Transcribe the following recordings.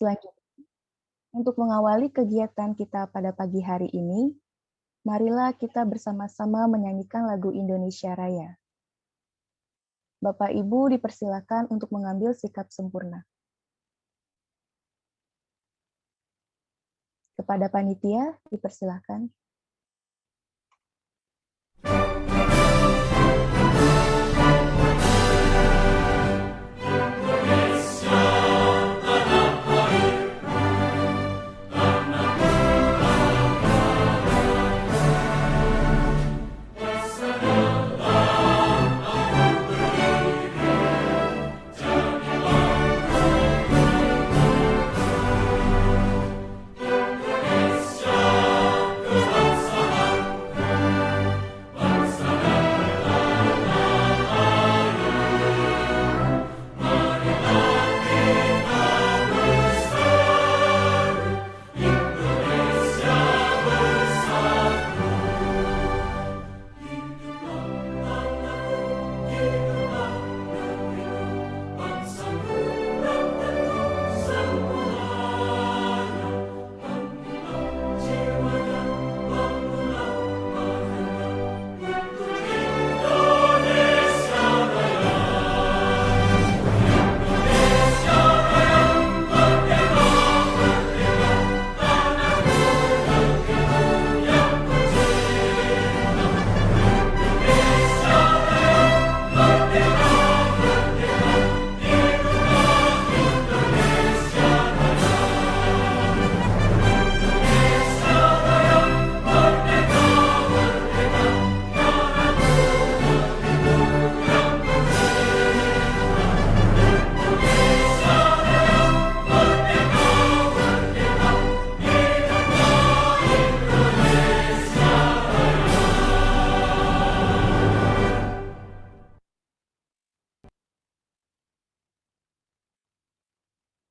Selanjutnya, untuk mengawali kegiatan kita pada pagi hari ini, marilah kita bersama-sama menyanyikan lagu Indonesia Raya. Bapak Ibu dipersilakan untuk mengambil sikap sempurna. Kepada panitia dipersilakan.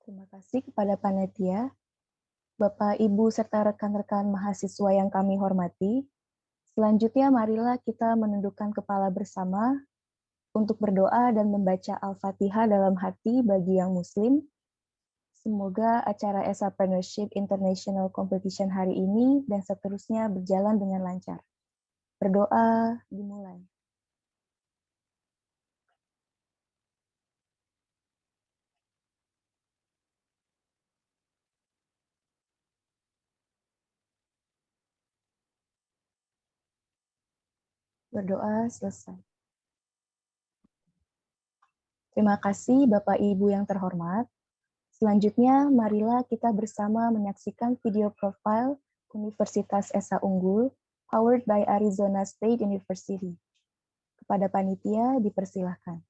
Terima kasih kepada panitia, Bapak, Ibu, serta rekan-rekan mahasiswa yang kami hormati. Selanjutnya, marilah kita menundukkan kepala bersama untuk berdoa dan membaca Al-Fatihah dalam hati bagi yang Muslim. Semoga acara Esapreneurship International Competition hari ini dan seterusnya berjalan dengan lancar. Berdoa dimulai. Berdoa selesai. Terima kasih Bapak Ibu yang terhormat. Selanjutnya, marilah kita bersama menyaksikan video profile Universitas Esa Unggul, powered by Arizona State University. Kepada panitia, dipersilahkan.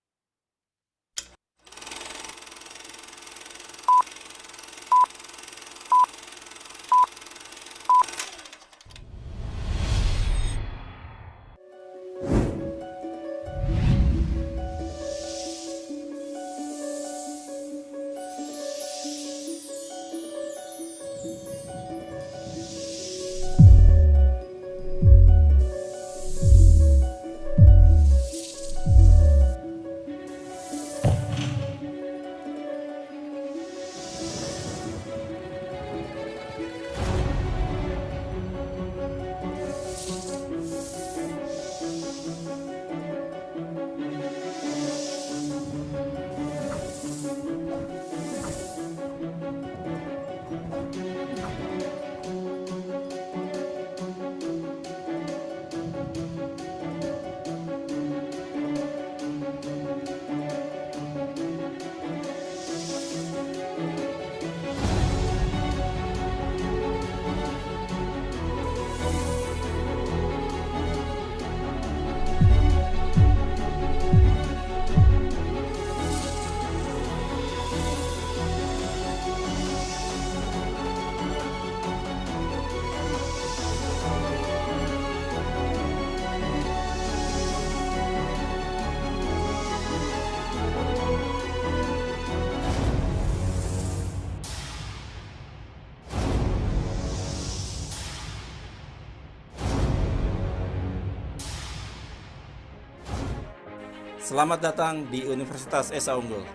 Selamat datang di Universitas Esa Unggul.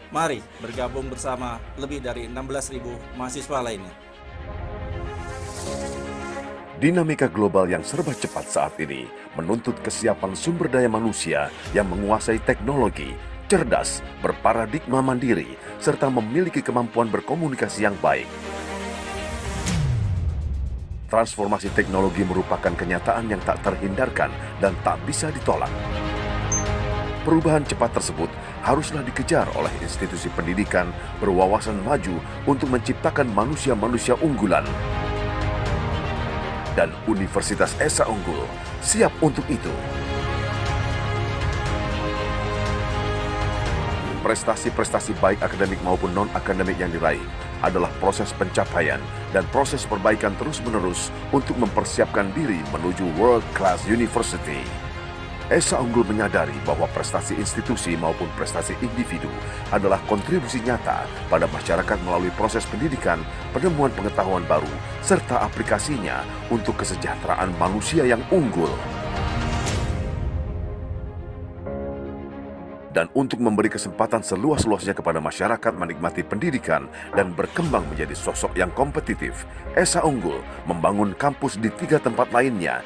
Mari bergabung bersama lebih dari 16.000 mahasiswa lainnya. Dinamika global yang serba cepat saat ini menuntut kesiapan sumber daya manusia yang menguasai teknologi, cerdas, berparadigma mandiri, serta memiliki kemampuan berkomunikasi yang baik. Transformasi teknologi merupakan kenyataan yang tak terhindarkan dan tak bisa ditolak. Perubahan cepat tersebut haruslah dikejar oleh institusi pendidikan berwawasan maju untuk menciptakan manusia-manusia unggulan. Dan Universitas Esa Unggul siap untuk itu. Prestasi-prestasi baik akademik maupun non-akademik yang diraih adalah proses pencapaian dan proses perbaikan terus-menerus untuk mempersiapkan diri menuju World Class University. Esa Unggul menyadari bahwa prestasi institusi maupun prestasi individu adalah kontribusi nyata pada masyarakat melalui proses pendidikan, penemuan pengetahuan baru, serta aplikasinya untuk kesejahteraan manusia yang unggul. Dan untuk memberi kesempatan seluas-luasnya kepada masyarakat menikmati pendidikan dan berkembang menjadi sosok yang kompetitif, Esa Unggul membangun kampus di 3 tempat lainnya,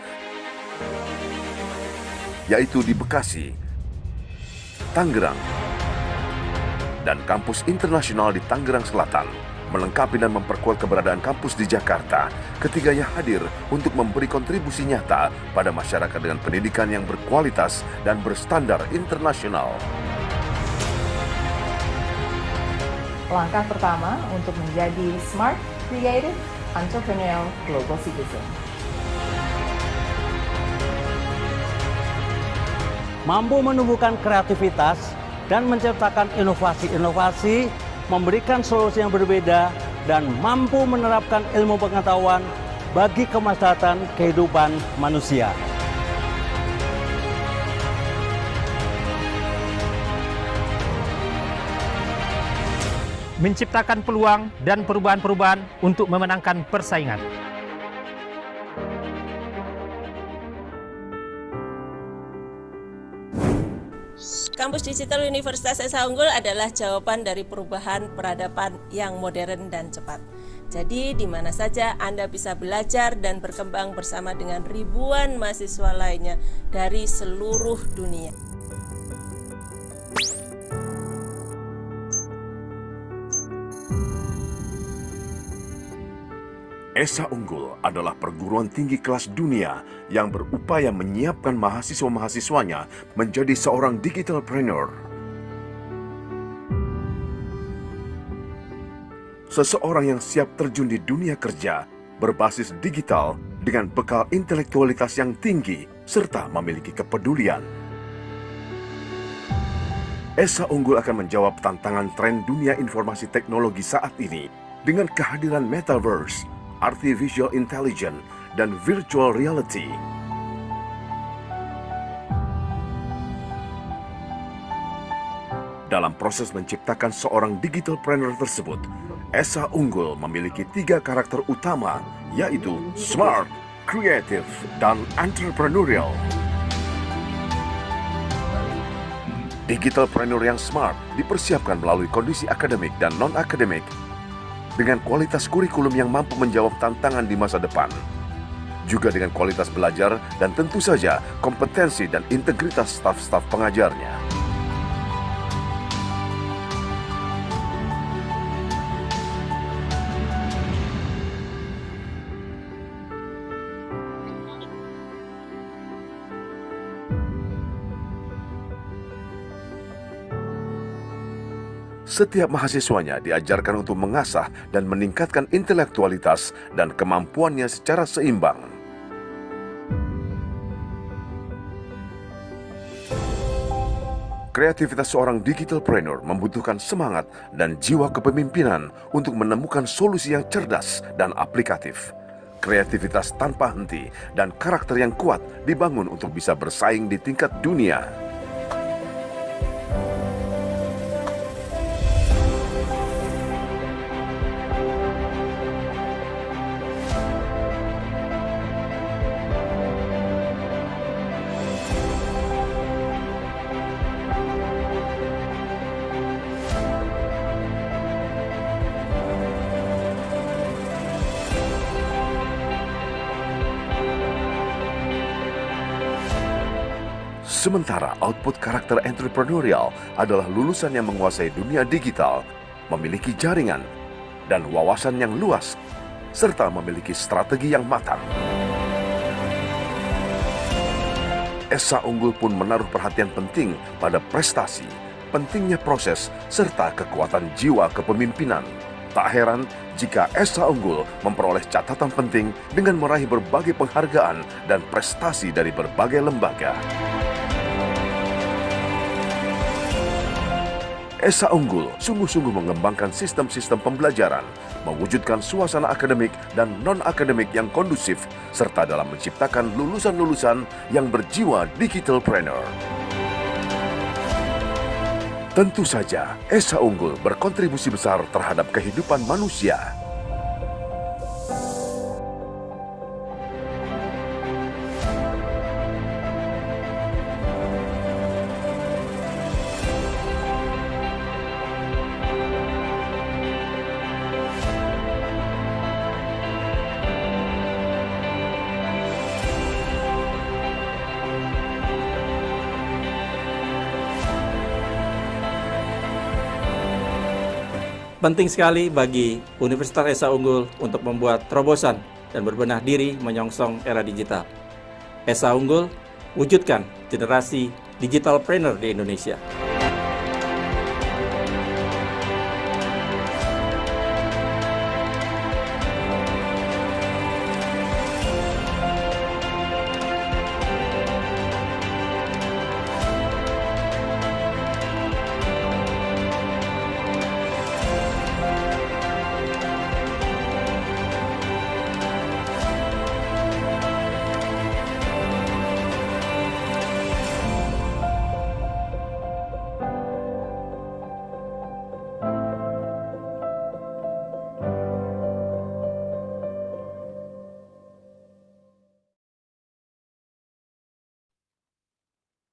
yaitu di Bekasi, Tangerang, dan kampus internasional di Tangerang Selatan. Melengkapi dan memperkuat keberadaan kampus di Jakarta, ketiganya hadir untuk memberi kontribusi nyata pada masyarakat dengan pendidikan yang berkualitas dan berstandar internasional. Langkah pertama untuk menjadi smart, creative, entrepreneurial global citizen. Mampu menumbuhkan kreativitas dan menciptakan inovasi-inovasi, memberikan solusi yang berbeda, dan mampu menerapkan ilmu pengetahuan bagi kemaslahatan kehidupan manusia. Menciptakan peluang dan perubahan-perubahan untuk memenangkan persaingan. Kampus Digital Universitas Esa Unggul adalah jawaban dari perubahan peradaban yang modern dan cepat. Jadi di mana saja Anda bisa belajar dan berkembang bersama dengan ribuan mahasiswa lainnya dari seluruh dunia. Esa Unggul adalah perguruan tinggi kelas dunia yang berupaya menyiapkan mahasiswa-mahasiswanya menjadi seorang digitalpreneur. Seseorang yang siap terjun di dunia kerja berbasis digital dengan bekal intelektualitas yang tinggi serta memiliki kepedulian. Esa Unggul akan menjawab tantangan tren dunia informasi teknologi saat ini dengan kehadiran metaverse, artificial intelligence, dan virtual reality. Dalam proses menciptakan seorang digitalpreneur tersebut, Esa Unggul memiliki 3 karakter utama, yaitu smart, creative, dan entrepreneurial. Digitalpreneur yang smart dipersiapkan melalui kondisi akademik dan non-akademik dengan kualitas kurikulum yang mampu menjawab tantangan di masa depan. Juga dengan kualitas belajar dan tentu saja kompetensi dan integritas staf-staf pengajarnya. Setiap mahasiswanya diajarkan untuk mengasah dan meningkatkan intelektualitas dan kemampuannya secara seimbang. Kreativitas seorang digitalpreneur membutuhkan semangat dan jiwa kepemimpinan untuk menemukan solusi yang cerdas dan aplikatif. Kreativitas tanpa henti dan karakter yang kuat dibangun untuk bisa bersaing di tingkat dunia. Sementara output karakter entrepreneurial adalah lulusan yang menguasai dunia digital, memiliki jaringan, dan wawasan yang luas, serta memiliki strategi yang matang. Esa Unggul pun menaruh perhatian penting pada prestasi, pentingnya proses, serta kekuatan jiwa kepemimpinan. Tak heran jika Esa Unggul memperoleh catatan penting dengan meraih berbagai penghargaan dan prestasi dari berbagai lembaga. Esa Unggul sungguh-sungguh mengembangkan sistem-sistem pembelajaran, mewujudkan suasana akademik dan non-akademik yang kondusif, serta dalam menciptakan lulusan-lulusan yang berjiwa digitalpreneur. Tentu saja, Esa Unggul berkontribusi besar terhadap kehidupan manusia. Penting sekali bagi Universitas Esa Unggul untuk membuat terobosan dan berbenah diri menyongsong era digital. Esa Unggul, wujudkan generasi digitalpreneur di Indonesia.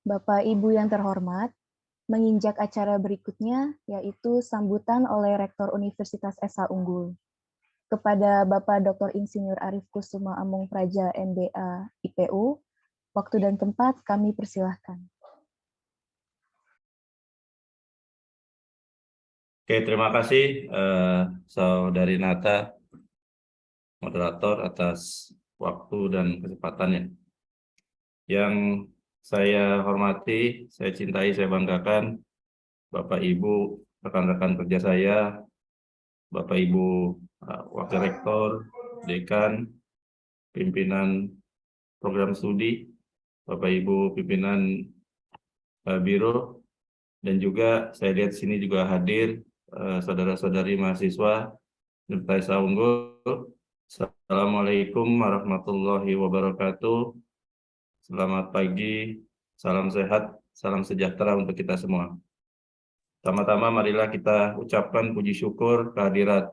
Bapak Ibu yang terhormat, menginjak acara berikutnya yaitu sambutan oleh Rektor Universitas Esa Unggul. Kepada Bapak Dr. Insinyur Arief Kusuma Amung Praja MBA IPU, waktu dan tempat kami persilahkan. Oke, terima kasih Saudari Nata, moderator atas waktu dan kesempatannya. Yang saya hormati, saya cintai, saya banggakan Bapak Ibu, rekan-rekan kerja saya, Bapak Ibu Wakil Rektor, Dekan, pimpinan program studi, Bapak Ibu pimpinan Biro, dan juga saya lihat sini juga hadir saudara-saudari mahasiswa Universitas Esa Unggul. Assalamualaikum warahmatullahi wabarakatuh. Selamat pagi, salam sehat, salam sejahtera untuk kita semua. Pertama-tama marilah kita ucapkan puji syukur kehadirat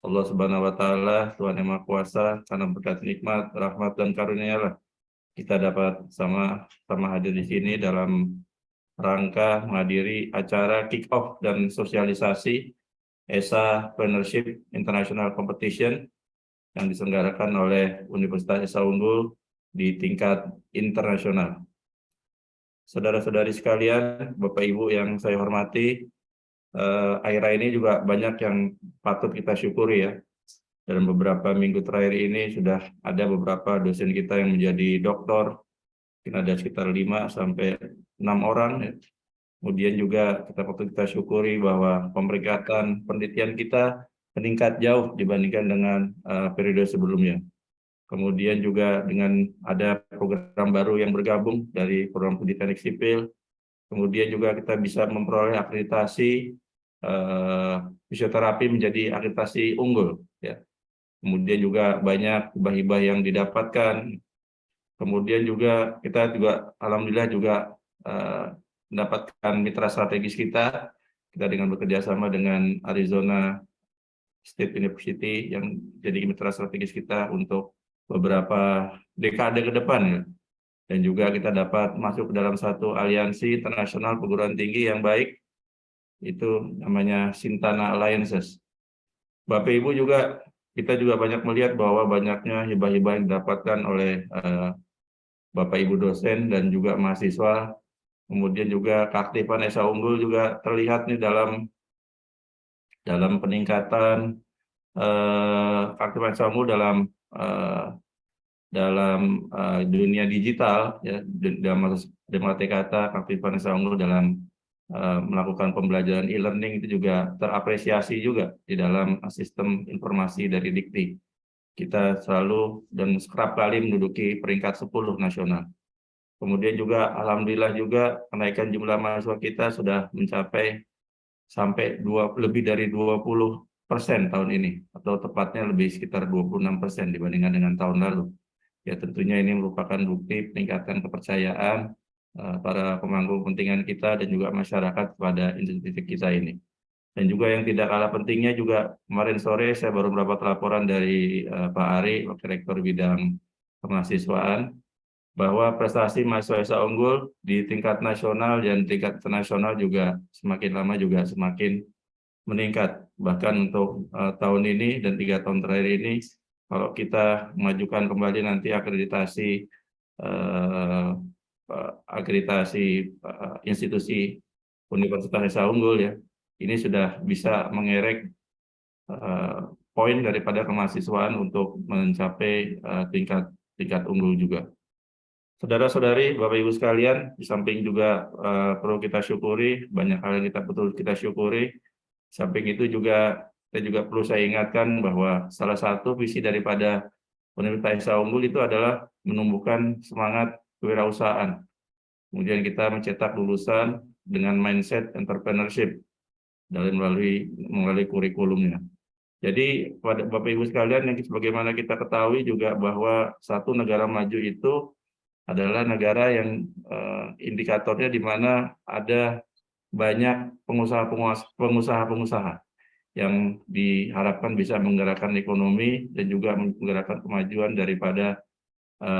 Allah Subhanahu wa Ta'ala, Tuhan Yang Maha Kuasa, karena berkat nikmat, rahmat, dan karunia-Nya kita dapat sama hadir di sini dalam rangka menghadiri acara kick-off dan sosialisasi Esa Entrepreneurship International Competition yang diselenggarakan oleh Universitas Esa Unggul di tingkat internasional. Saudara-saudari sekalian, Bapak Ibu yang saya hormati, akhir-akhir ini juga banyak yang patut kita syukuri ya. Dalam beberapa minggu terakhir ini sudah ada beberapa dosen kita yang menjadi doktor, mungkin ada sekitar 5 sampai 6 orang. Ya. Kemudian juga kita syukuri bahwa pemeringkatan penelitian kita meningkat jauh dibandingkan dengan periode sebelumnya. Kemudian juga dengan ada program baru yang bergabung dari program pendidikan sipil. Kemudian juga kita bisa memperoleh akreditasi fisioterapi menjadi akreditasi unggul. Ya. Kemudian juga banyak hibah-hibah yang didapatkan. Kemudian juga kita juga alhamdulillah juga mendapatkan mitra strategis kita dengan bekerja sama dengan Arizona State University yang jadi mitra strategis kita untuk beberapa dekade ke depan ya. Dan juga kita dapat masuk ke dalam satu aliansi internasional perguruan tinggi yang baik, itu namanya Sintana Alliances. Bapak Ibu juga, kita juga banyak melihat bahwa banyaknya hibah-hibah yang didapatkan oleh Bapak Ibu dosen dan juga mahasiswa Kemudian juga keaktifan Esa Unggul juga terlihat nih dalam peningkatan keaktifan Esa Unggul dalam dunia digital, ya, dalam arti kata keaktifan Esa Unggul dalam melakukan pembelajaran e-learning itu juga terapresiasi juga di dalam sistem informasi dari Dikti. Kita selalu dan kerap kali menduduki peringkat 10 nasional. Kemudian juga alhamdulillah juga kenaikan jumlah mahasiswa kita sudah mencapai sampai lebih dari 20% tahun ini, atau tepatnya lebih sekitar 26% dibandingkan dengan tahun lalu. Ya tentunya ini merupakan bukti peningkatan kepercayaan para pemangku kepentingan kita dan juga masyarakat kepada institusi kita ini. Dan juga yang tidak kalah pentingnya juga kemarin sore saya baru mendapat laporan dari Pak Ari, Wakil Rektor Bidang Kemahasiswaan, bahwa prestasi mahasiswa Esa Unggul di tingkat nasional dan tingkat internasional juga semakin lama juga semakin meningkat. Bahkan untuk tahun ini dan 3 tahun terakhir ini, kalau kita mengajukan kembali nanti akreditasi institusi Universitas Esa Unggul, ya, ini sudah bisa mengerek poin daripada kemahasiswaan untuk mencapai tingkat unggul juga. Saudara-saudari, Bapak Ibu sekalian, di samping juga perlu kita syukuri, banyak hal yang kita syukuri. Di samping itu juga perlu saya ingatkan bahwa salah satu visi daripada Universitas Esa Unggul itu adalah menumbuhkan semangat kewirausahaan. Kemudian kita mencetak lulusan dengan mindset entrepreneurship melalui kurikulumnya. Jadi pada Bapak Ibu sekalian, yang sebagaimana kita ketahui juga bahwa satu negara maju itu adalah negara yang indikatornya di mana ada banyak pengusaha-pengusaha yang diharapkan bisa menggerakkan ekonomi dan juga menggerakkan kemajuan daripada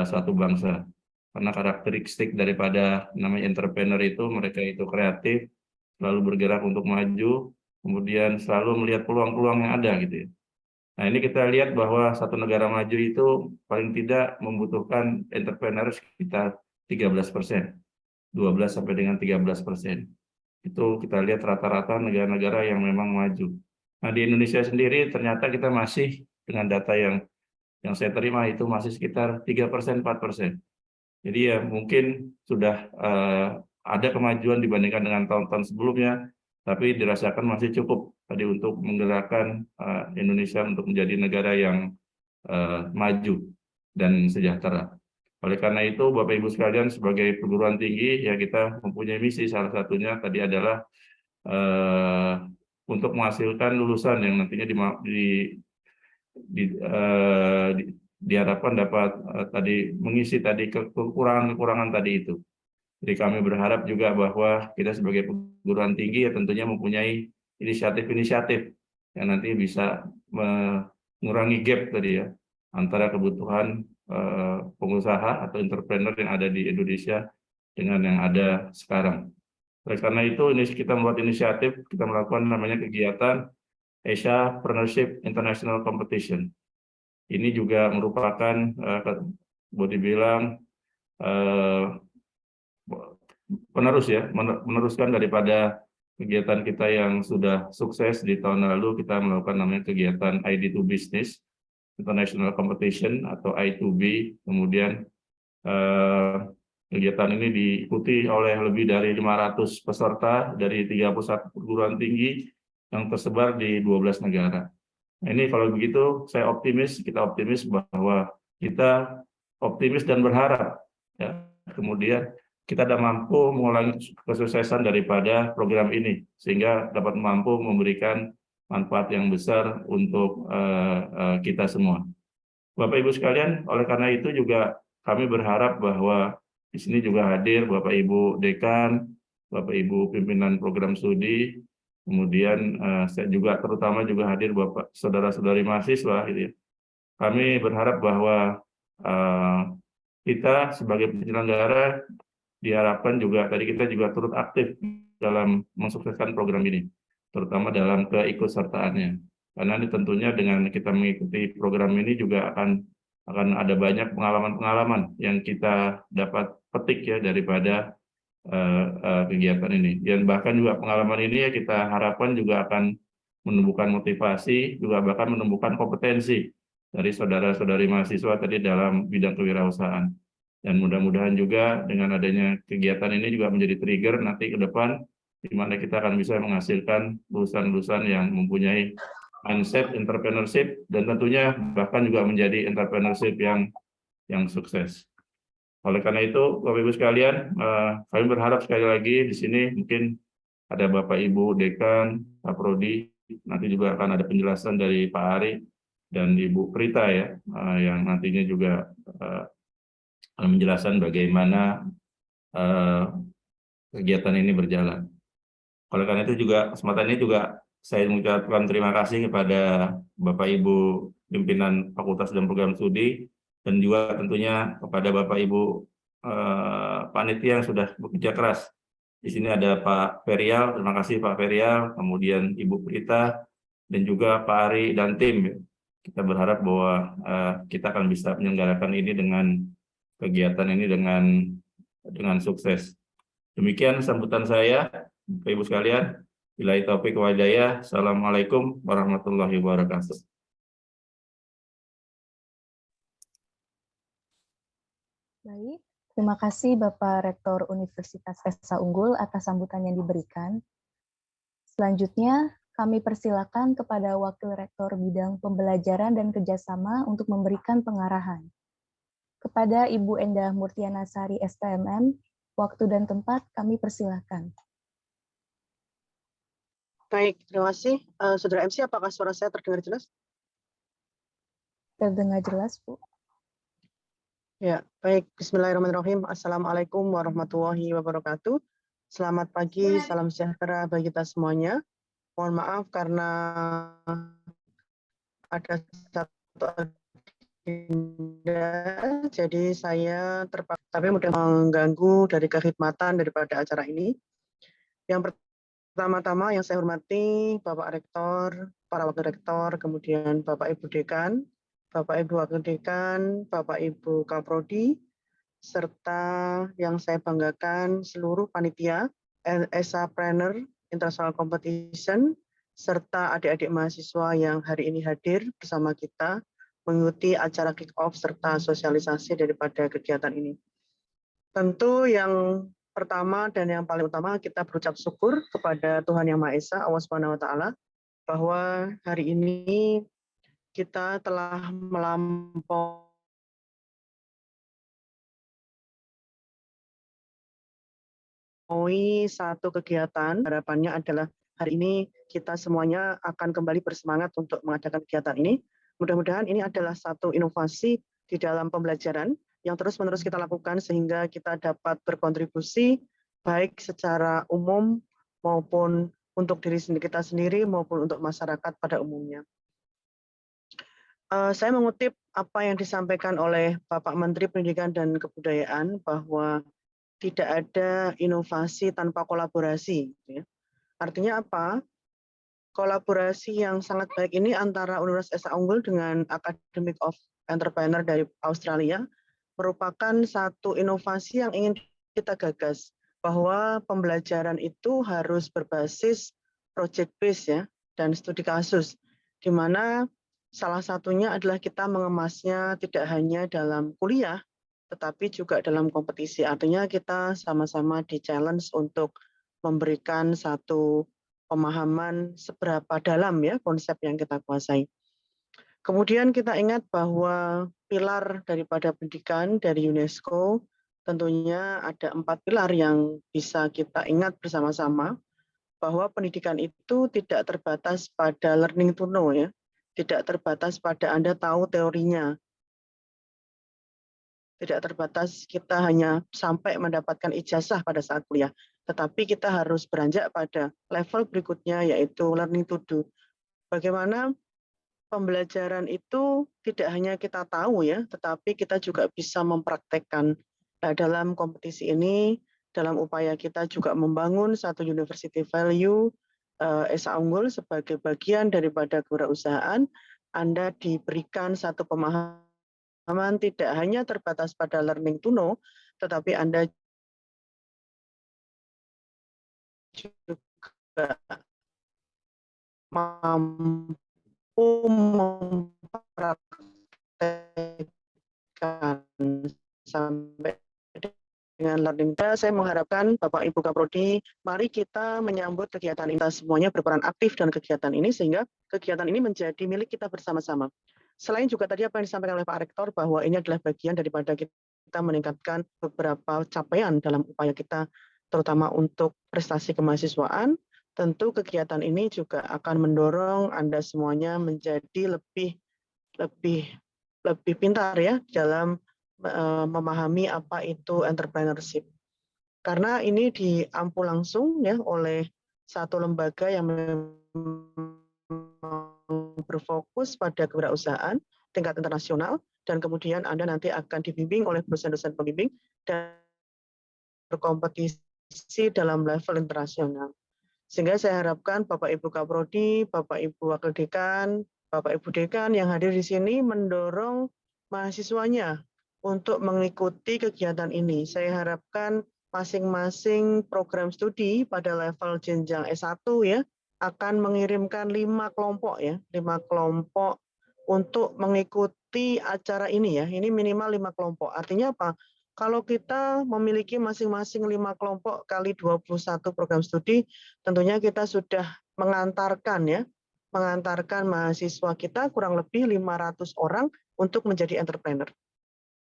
suatu bangsa. Karena karakteristik daripada namanya entrepreneur itu, mereka itu kreatif, selalu bergerak untuk maju, kemudian selalu melihat peluang-peluang yang ada gitu ya. Nah, ini kita lihat bahwa satu negara maju itu paling tidak membutuhkan entrepreneur sekitar 13%, 12 sampai dengan 13%. Itu kita lihat rata-rata negara-negara yang memang maju. Nah, di Indonesia sendiri ternyata kita masih dengan data yang saya terima itu masih sekitar 3%, 4%. Jadi ya mungkin sudah ada kemajuan dibandingkan dengan tahun-tahun sebelumnya, tapi dirasakan masih cukup tadi untuk menggerakkan Indonesia untuk menjadi negara yang maju dan sejahtera. Oleh karena itu, Bapak Ibu sekalian, sebagai perguruan tinggi, ya kita mempunyai misi, salah satunya tadi adalah untuk menghasilkan lulusan yang nantinya diharapkan dapat tadi mengisi tadi kekurangan-kekurangan tadi itu. Jadi kami berharap juga bahwa kita sebagai perguruan tinggi ya tentunya mempunyai inisiatif-inisiatif yang nanti bisa mengurangi gap tadi ya antara kebutuhan pengusaha atau entrepreneur yang ada di Indonesia dengan yang ada sekarang. Oleh karena itu kita membuat inisiatif, kita melakukan namanya kegiatan Asia Partnership International Competition. Ini juga merupakan boleh dibilang meneruskan daripada kegiatan kita yang sudah sukses di tahun lalu. Kita melakukan namanya kegiatan ID2 Business International Competition atau I2B. Kemudian kegiatan ini diikuti oleh lebih dari 500 peserta dari 31 perguruan tinggi yang tersebar di 12 negara. Nah, ini kalau begitu kita optimis bahwa kita optimis dan berharap ya kemudian kita dapat mampu mengulangi kesuksesan daripada program ini sehingga dapat mampu memberikan manfaat yang besar untuk kita semua. Bapak Ibu sekalian, oleh karena itu juga kami berharap bahwa di sini juga hadir Bapak Ibu Dekan, Bapak Ibu pimpinan program studi, kemudian saya juga terutama juga hadir Bapak saudara-saudari mahasiswa gitu ya. Kami berharap bahwa kita sebagai penyelenggara diharapkan juga tadi kita juga turut aktif dalam mensukseskan program ini, terutama dalam keikutsertaannya. Karena ini tentunya dengan kita mengikuti program ini juga akan ada banyak pengalaman-pengalaman yang kita dapat petik ya daripada kegiatan ini. Dan bahkan juga pengalaman ini ya kita harapkan juga akan menumbuhkan motivasi, juga bahkan menumbuhkan kompetensi dari saudara-saudari mahasiswa tadi dalam bidang kewirausahaan. Dan mudah-mudahan juga dengan adanya kegiatan ini juga menjadi trigger nanti ke depan, di mana kita akan bisa menghasilkan lulusan-lulusan yang mempunyai mindset entrepreneurship dan tentunya bahkan juga menjadi entrepreneurship yang sukses. Oleh karena itu, Bapak Ibu sekalian, kami berharap sekali lagi di sini mungkin ada Bapak Ibu Dekan, Pak Prodi, nanti juga akan ada penjelasan dari Pak Ari dan Ibu Prita ya, yang nantinya juga akan menjelaskan bagaimana kegiatan ini berjalan. Oleh karena itu juga kesempatan ini juga saya mengucapkan terima kasih kepada Bapak Ibu pimpinan Fakultas dan Program Studi dan juga tentunya kepada Bapak Ibu panitia yang sudah bekerja keras. Di sini ada Pak Ferial, terima kasih Pak Ferial, kemudian Ibu Prita dan juga Pak Ari dan tim. Kita berharap bahwa kita akan bisa menyelenggarakan ini dengan kegiatan ini dengan sukses. Demikian sambutan saya, Bapak Ibu sekalian. Billahi taufiq wal hidayah. Assalamualaikum warahmatullahi wabarakatuh. Baik, terima kasih Bapak Rektor Universitas Esa Unggul atas sambutan yang diberikan. Selanjutnya, kami persilakan kepada Wakil Rektor Bidang Pembelajaran dan Kerjasama untuk memberikan pengarahan. Kepada Ibu Endah Murtiana Sari STMM, waktu dan tempat kami persilakan. Baik, terima kasih. Saudara MC, apakah suara saya terdengar jelas? Terdengar jelas, Bu. Ya, baik. Bismillahirrahmanirrahim. Assalamualaikum warahmatullahi wabarakatuh. Selamat pagi, salam sejahtera bagi kita semuanya. Mohon maaf karena ada satu agenda, jadi saya terpaksa, tapi mudah mengganggu dari kekhidmatan daripada acara ini. Yang pertama-tama yang saya hormati Bapak Rektor, para Wakil Rektor, kemudian Bapak Ibu Dekan, Bapak Ibu Wakil Dekan, Bapak Ibu Kaprodi, serta yang saya banggakan seluruh panitia Esa-Preneur International Competition, serta adik-adik mahasiswa yang hari ini hadir bersama kita mengikuti acara kick-off serta sosialisasi daripada kegiatan ini. Tentu yang pertama dan yang paling utama kita berucap syukur kepada Tuhan Yang Maha Esa, Allah Subhanahu wa Ta'ala, bahwa hari ini kita telah melampaui satu kegiatan. Harapannya adalah hari ini kita semuanya akan kembali bersemangat untuk mengadakan kegiatan ini. Mudah-mudahan ini adalah satu inovasi di dalam pembelajaran yang terus-menerus kita lakukan sehingga kita dapat berkontribusi baik secara umum maupun untuk diri kita sendiri maupun untuk masyarakat pada umumnya. Saya mengutip apa yang disampaikan oleh Bapak Menteri Pendidikan dan Kebudayaan bahwa tidak ada inovasi tanpa kolaborasi. Artinya apa? Kolaborasi yang sangat baik ini antara Universitas Esa Unggul dengan Academy of Entrepreneur dari Australia merupakan satu inovasi yang ingin kita gagas, bahwa pembelajaran itu harus berbasis project based ya dan studi kasus, di mana salah satunya adalah kita mengemasnya tidak hanya dalam kuliah, tetapi juga dalam kompetisi. Artinya kita sama-sama di-challenge untuk memberikan satu pemahaman seberapa dalam ya konsep yang kita kuasai. Kemudian kita ingat bahwa pilar daripada pendidikan dari UNESCO tentunya ada 4 pilar yang bisa kita ingat bersama-sama, bahwa pendidikan itu tidak terbatas pada learning to know ya, tidak terbatas pada Anda tahu teorinya, tidak terbatas kita hanya sampai mendapatkan ijazah pada saat kuliah, tetapi kita harus beranjak pada level berikutnya yaitu learning to do. Bagaimana pembelajaran itu tidak hanya kita tahu ya, tetapi kita juga bisa mempraktekkan. Nah, dalam kompetisi ini, dalam upaya kita juga membangun satu university value Esa Unggul sebagai bagian daripada kewirausahaan, Anda diberikan satu pemahaman tidak hanya terbatas pada learning to know, tetapi Anda juga mampu mempraktekkan sampai dengan learning. Saya mengharapkan Bapak Ibu Kaprodi, mari kita menyambut kegiatan ini. Kita semuanya berperan aktif dalam kegiatan ini sehingga kegiatan ini menjadi milik kita bersama-sama. Selain juga tadi apa yang disampaikan oleh Pak Rektor bahwa ini adalah bagian daripada kita meningkatkan beberapa capaian dalam upaya kita terutama untuk prestasi kemahasiswaan, tentu kegiatan ini juga akan mendorong Anda semuanya menjadi lebih pintar ya dalam memahami apa itu entrepreneurship. Karena ini diampu langsung ya oleh satu lembaga yang berfokus pada kewirausahaan tingkat internasional dan kemudian Anda nanti akan dibimbing oleh dosen-dosen pembimbing dan berkompetisi dalam level internasional. Sehingga saya harapkan Bapak Ibu Kaprodi, Bapak Ibu Wakil Dekan, Bapak Ibu Dekan yang hadir di sini mendorong mahasiswanya untuk mengikuti kegiatan ini. Saya harapkan masing-masing program studi pada level jenjang S1 ya akan mengirimkan 5 kelompok ya, 5 kelompok untuk mengikuti acara ini ya. Ini minimal 5 kelompok. Artinya apa? Kalau kita memiliki masing-masing 5 kelompok kali 21 program studi, tentunya kita sudah mengantarkan mahasiswa kita kurang lebih 500 orang untuk menjadi entrepreneur.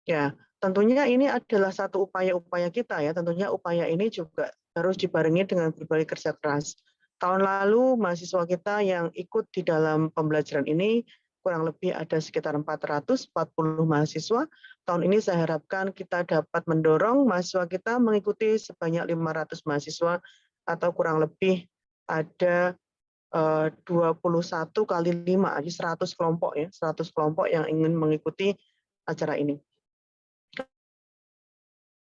Ya, tentunya ini adalah satu upaya-upaya kita ya. Tentunya upaya ini juga harus dibarengi dengan berbagai kerja keras. Tahun lalu mahasiswa kita yang ikut di dalam pembelajaran ini kurang lebih ada sekitar 440 mahasiswa. Tahun ini saya harapkan kita dapat mendorong mahasiswa kita mengikuti sebanyak 500 mahasiswa atau kurang lebih ada 21 kali 5, jadi 100 kelompok ya, 100 kelompok yang ingin mengikuti acara ini.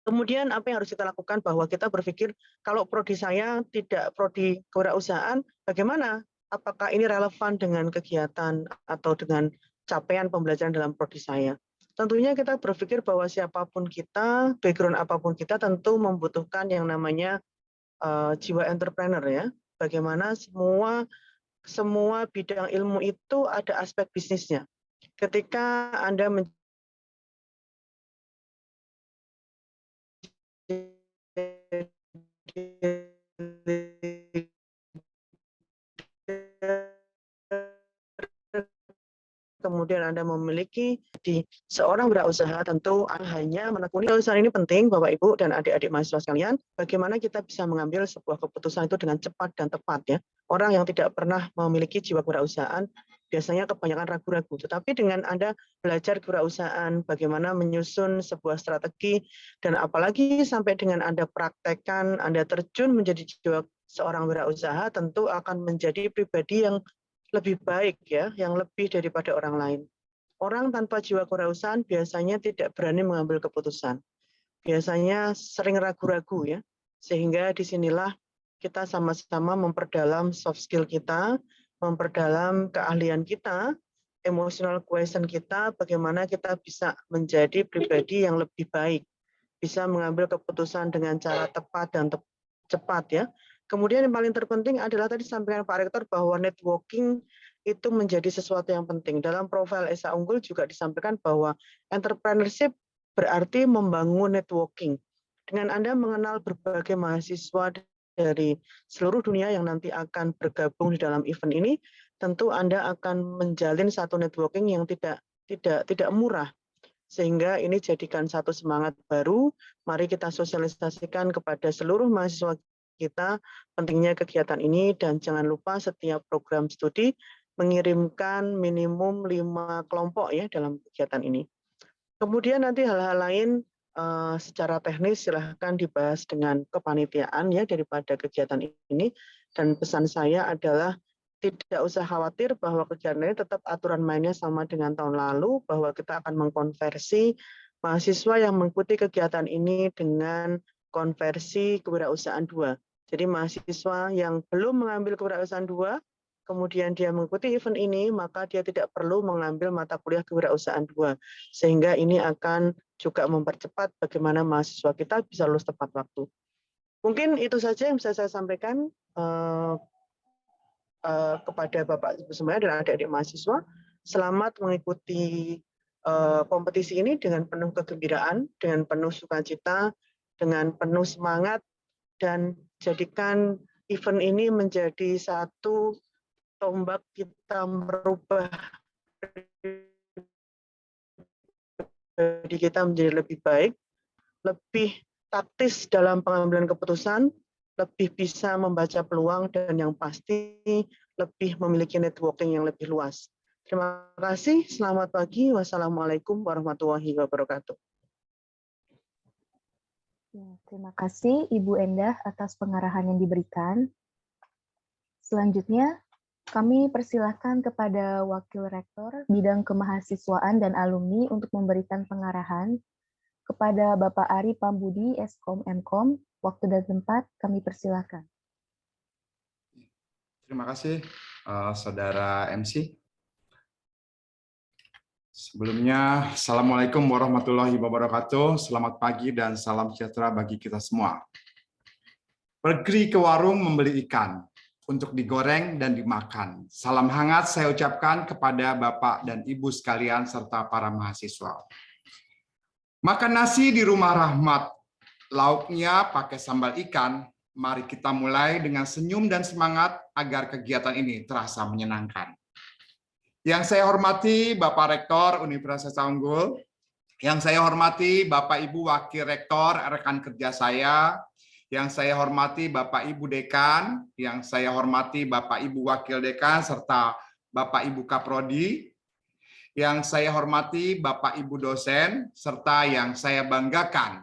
Kemudian apa yang harus kita lakukan bahwa kita berpikir kalau prodi saya tidak prodi kewirausahaan, bagaimana? Apakah ini relevan dengan kegiatan atau dengan capaian pembelajaran dalam prodi saya? Tentunya kita berpikir bahwa siapapun kita, background apapun kita tentu membutuhkan yang namanya jiwa entrepreneur ya. Bagaimana semua bidang ilmu itu ada aspek bisnisnya. Ketika Anda kemudian Anda memiliki di seorang wirausaha, tentu hanya menekuni kewirausahaan ini penting Bapak Ibu dan adik-adik mahasiswa sekalian, bagaimana kita bisa mengambil sebuah keputusan itu dengan cepat dan tepat ya. Orang yang tidak pernah memiliki jiwa kewirausahaan biasanya kebanyakan ragu-ragu, tetapi dengan Anda belajar kewirausahaan, bagaimana menyusun sebuah strategi, dan apalagi sampai dengan Anda praktekkan, Anda terjun menjadi jiwa seorang wirausaha, tentu akan menjadi pribadi yang lebih baik ya, yang lebih daripada orang lain. Orang tanpa jiwa kewirausahaan biasanya tidak berani mengambil keputusan. Biasanya sering ragu-ragu ya, sehingga disinilah kita sama-sama memperdalam soft skill kita, memperdalam keahlian kita, emotional quotient kita, bagaimana kita bisa menjadi pribadi yang lebih baik, bisa mengambil keputusan dengan cara tepat dan cepat ya. Kemudian yang paling terpenting adalah tadi sampaikan Pak Rektor bahwa networking itu menjadi sesuatu yang penting. Dalam profil Esa Unggul juga disampaikan bahwa entrepreneurship berarti membangun networking. Dengan Anda mengenal berbagai mahasiswa dari seluruh dunia yang nanti akan bergabung di dalam event ini, tentu Anda akan menjalin satu networking yang tidak murah. Sehingga ini jadikan satu semangat baru, mari kita sosialisasikan kepada seluruh mahasiswa kita pentingnya kegiatan ini, dan jangan lupa setiap program studi mengirimkan minimum 5 kelompok ya dalam kegiatan ini. Kemudian nanti hal-hal lain secara teknis silahkan dibahas dengan kepanitiaan ya daripada kegiatan ini, dan pesan saya adalah tidak usah khawatir bahwa kegiatan ini tetap aturan mainnya sama dengan tahun lalu, bahwa kita akan mengkonversi mahasiswa yang mengikuti kegiatan ini dengan konversi kewirausahaan 2. Jadi mahasiswa yang belum mengambil kewirausahaan 2, kemudian dia mengikuti event ini, maka dia tidak perlu mengambil mata kuliah kewirausahaan 2. Sehingga ini akan juga mempercepat bagaimana mahasiswa kita bisa lulus tepat waktu. Mungkin itu saja yang bisa saya sampaikan kepada Bapak Ibu semuanya dan adik-adik mahasiswa. Selamat mengikuti kompetisi ini dengan penuh kegembiraan, dengan penuh sukacita, dengan penuh semangat, dan jadikan event ini menjadi satu tombak kita merubah diri kita menjadi lebih baik, lebih taktis dalam pengambilan keputusan, lebih bisa membaca peluang, dan yang pasti lebih memiliki networking yang lebih luas. Terima kasih, selamat pagi, wassalamualaikum warahmatullahi wabarakatuh. Ya, terima kasih Ibu Endah atas pengarahan yang diberikan. Selanjutnya, kami persilahkan kepada Wakil Rektor Bidang Kemahasiswaan dan Alumni untuk memberikan pengarahan. Kepada Bapak Ari Pambudi, Eskom Mkom, waktu dan tempat kami persilahkan. Terima kasih, Saudara MC. Sebelumnya, Assalamualaikum warahmatullahi wabarakatuh. Selamat pagi dan salam sejahtera bagi kita semua. Pergi ke warung membeli ikan untuk digoreng dan dimakan. Salam hangat saya ucapkan kepada Bapak dan Ibu sekalian serta para mahasiswa. Makan nasi di rumah rahmat, lauknya pakai sambal ikan. Mari kita mulai dengan senyum dan semangat agar kegiatan ini terasa menyenangkan. Yang saya hormati Bapak Rektor Universitas Unggul, yang saya hormati Bapak Ibu Wakil Rektor, rekan kerja saya, yang saya hormati Bapak Ibu Dekan, yang saya hormati Bapak Ibu Wakil Dekan, serta Bapak Ibu Kaprodi, yang saya hormati Bapak Ibu dosen, serta yang saya banggakan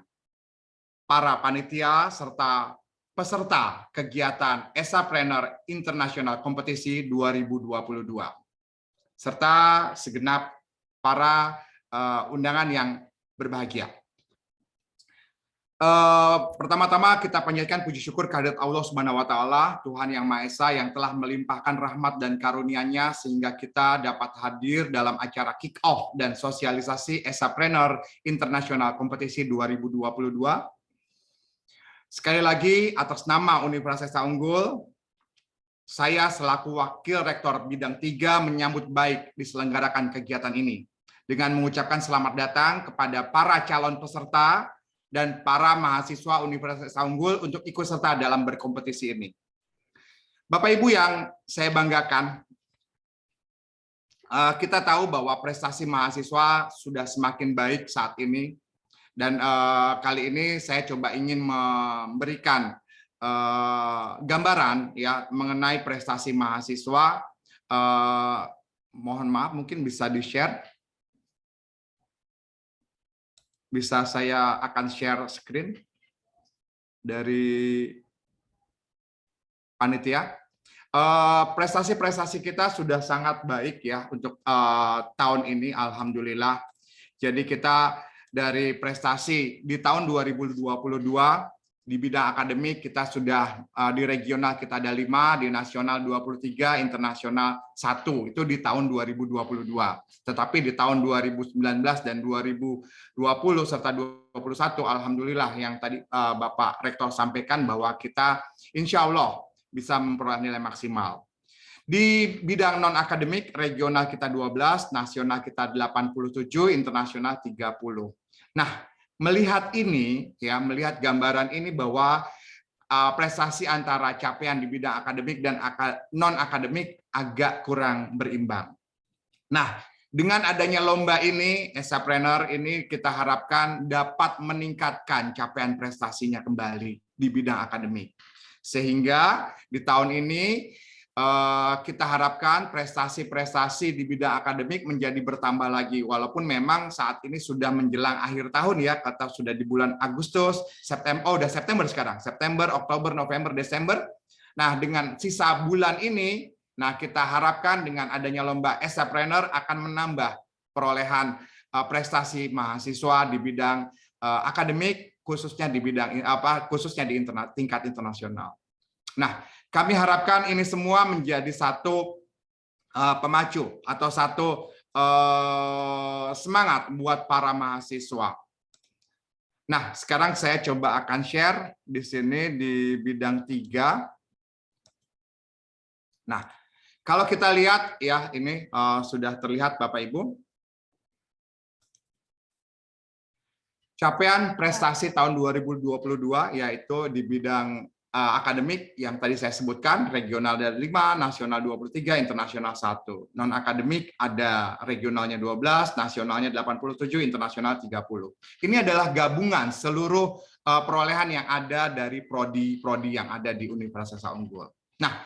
para panitia serta peserta kegiatan Esapreneur International Kompetisi 2022. Serta segenap para undangan yang berbahagia. Pertama-tama kita panjatkan puji syukur kehadirat Allah Subhanahu wa Ta'ala, Tuhan Yang Maha Esa yang telah melimpahkan rahmat dan karunia-Nya sehingga kita dapat hadir dalam acara kick-off dan sosialisasi Esapreneur International Kompetisi 2022. Sekali lagi atas nama Universitas Unggul, saya selaku Wakil Rektor Bidang 3 menyambut baik diselenggarakan kegiatan ini dengan mengucapkan selamat datang kepada para calon peserta dan para mahasiswa Universitas Unggul untuk ikut serta dalam berkompetisi ini. Bapak Ibu yang saya banggakan, kita tahu bahwa prestasi mahasiswa sudah semakin baik saat ini, dan kali ini saya coba ingin memberikan gambaran ya mengenai prestasi mahasiswa. Mohon maaf, mungkin bisa di-share. Bisa saya akan share screen dari panitia. Prestasi-prestasi kita sudah sangat baik ya untuk tahun ini, alhamdulillah. Jadi kita dari prestasi di tahun 2022 di bidang akademik kita sudah di regional kita ada 5, di nasional 23, internasional 1, itu di tahun 2022. Tetapi di tahun 2019 dan 2020 serta 2021 alhamdulillah yang tadi Bapak Rektor sampaikan bahwa kita insya Allah bisa memperoleh nilai maksimal. Di bidang non-akademik, regional kita 12, nasional kita 87, internasional 30. Nah, melihat ini, ya, melihat gambaran ini bahwa prestasi antara capaian di bidang akademik dan non-akademik agak kurang berimbang. Nah, dengan adanya lomba ini, Esapreneur ini kita harapkan dapat meningkatkan capaian prestasinya kembali di bidang akademik. Sehingga di tahun ini kita harapkan prestasi-prestasi di bidang akademik menjadi bertambah lagi, walaupun memang saat ini sudah menjelang akhir tahun ya, kata sudah di bulan Agustus, September, oh udah September sekarang, September, Oktober, November, Desember. Nah dengan sisa bulan ini, nah kita harapkan dengan adanya lomba Esapreneur akan menambah perolehan prestasi mahasiswa di bidang akademik, khususnya di bidang khususnya di tingkat internasional. Nah, kami harapkan ini semua menjadi satu pemacu atau satu semangat buat para mahasiswa. Nah, sekarang saya coba akan share di sini di bidang 3. Nah, kalau kita lihat ya, ini sudah terlihat Bapak Ibu. Capaian prestasi tahun 2022 yaitu di bidang akademik yang tadi saya sebutkan, regional ada 5, nasional 23, internasional 1. Non-akademik ada regionalnya 12, nasionalnya 87, internasional 30. Ini adalah gabungan seluruh perolehan yang ada dari prodi-prodi yang ada di Universitas Esa Unggul. Nah,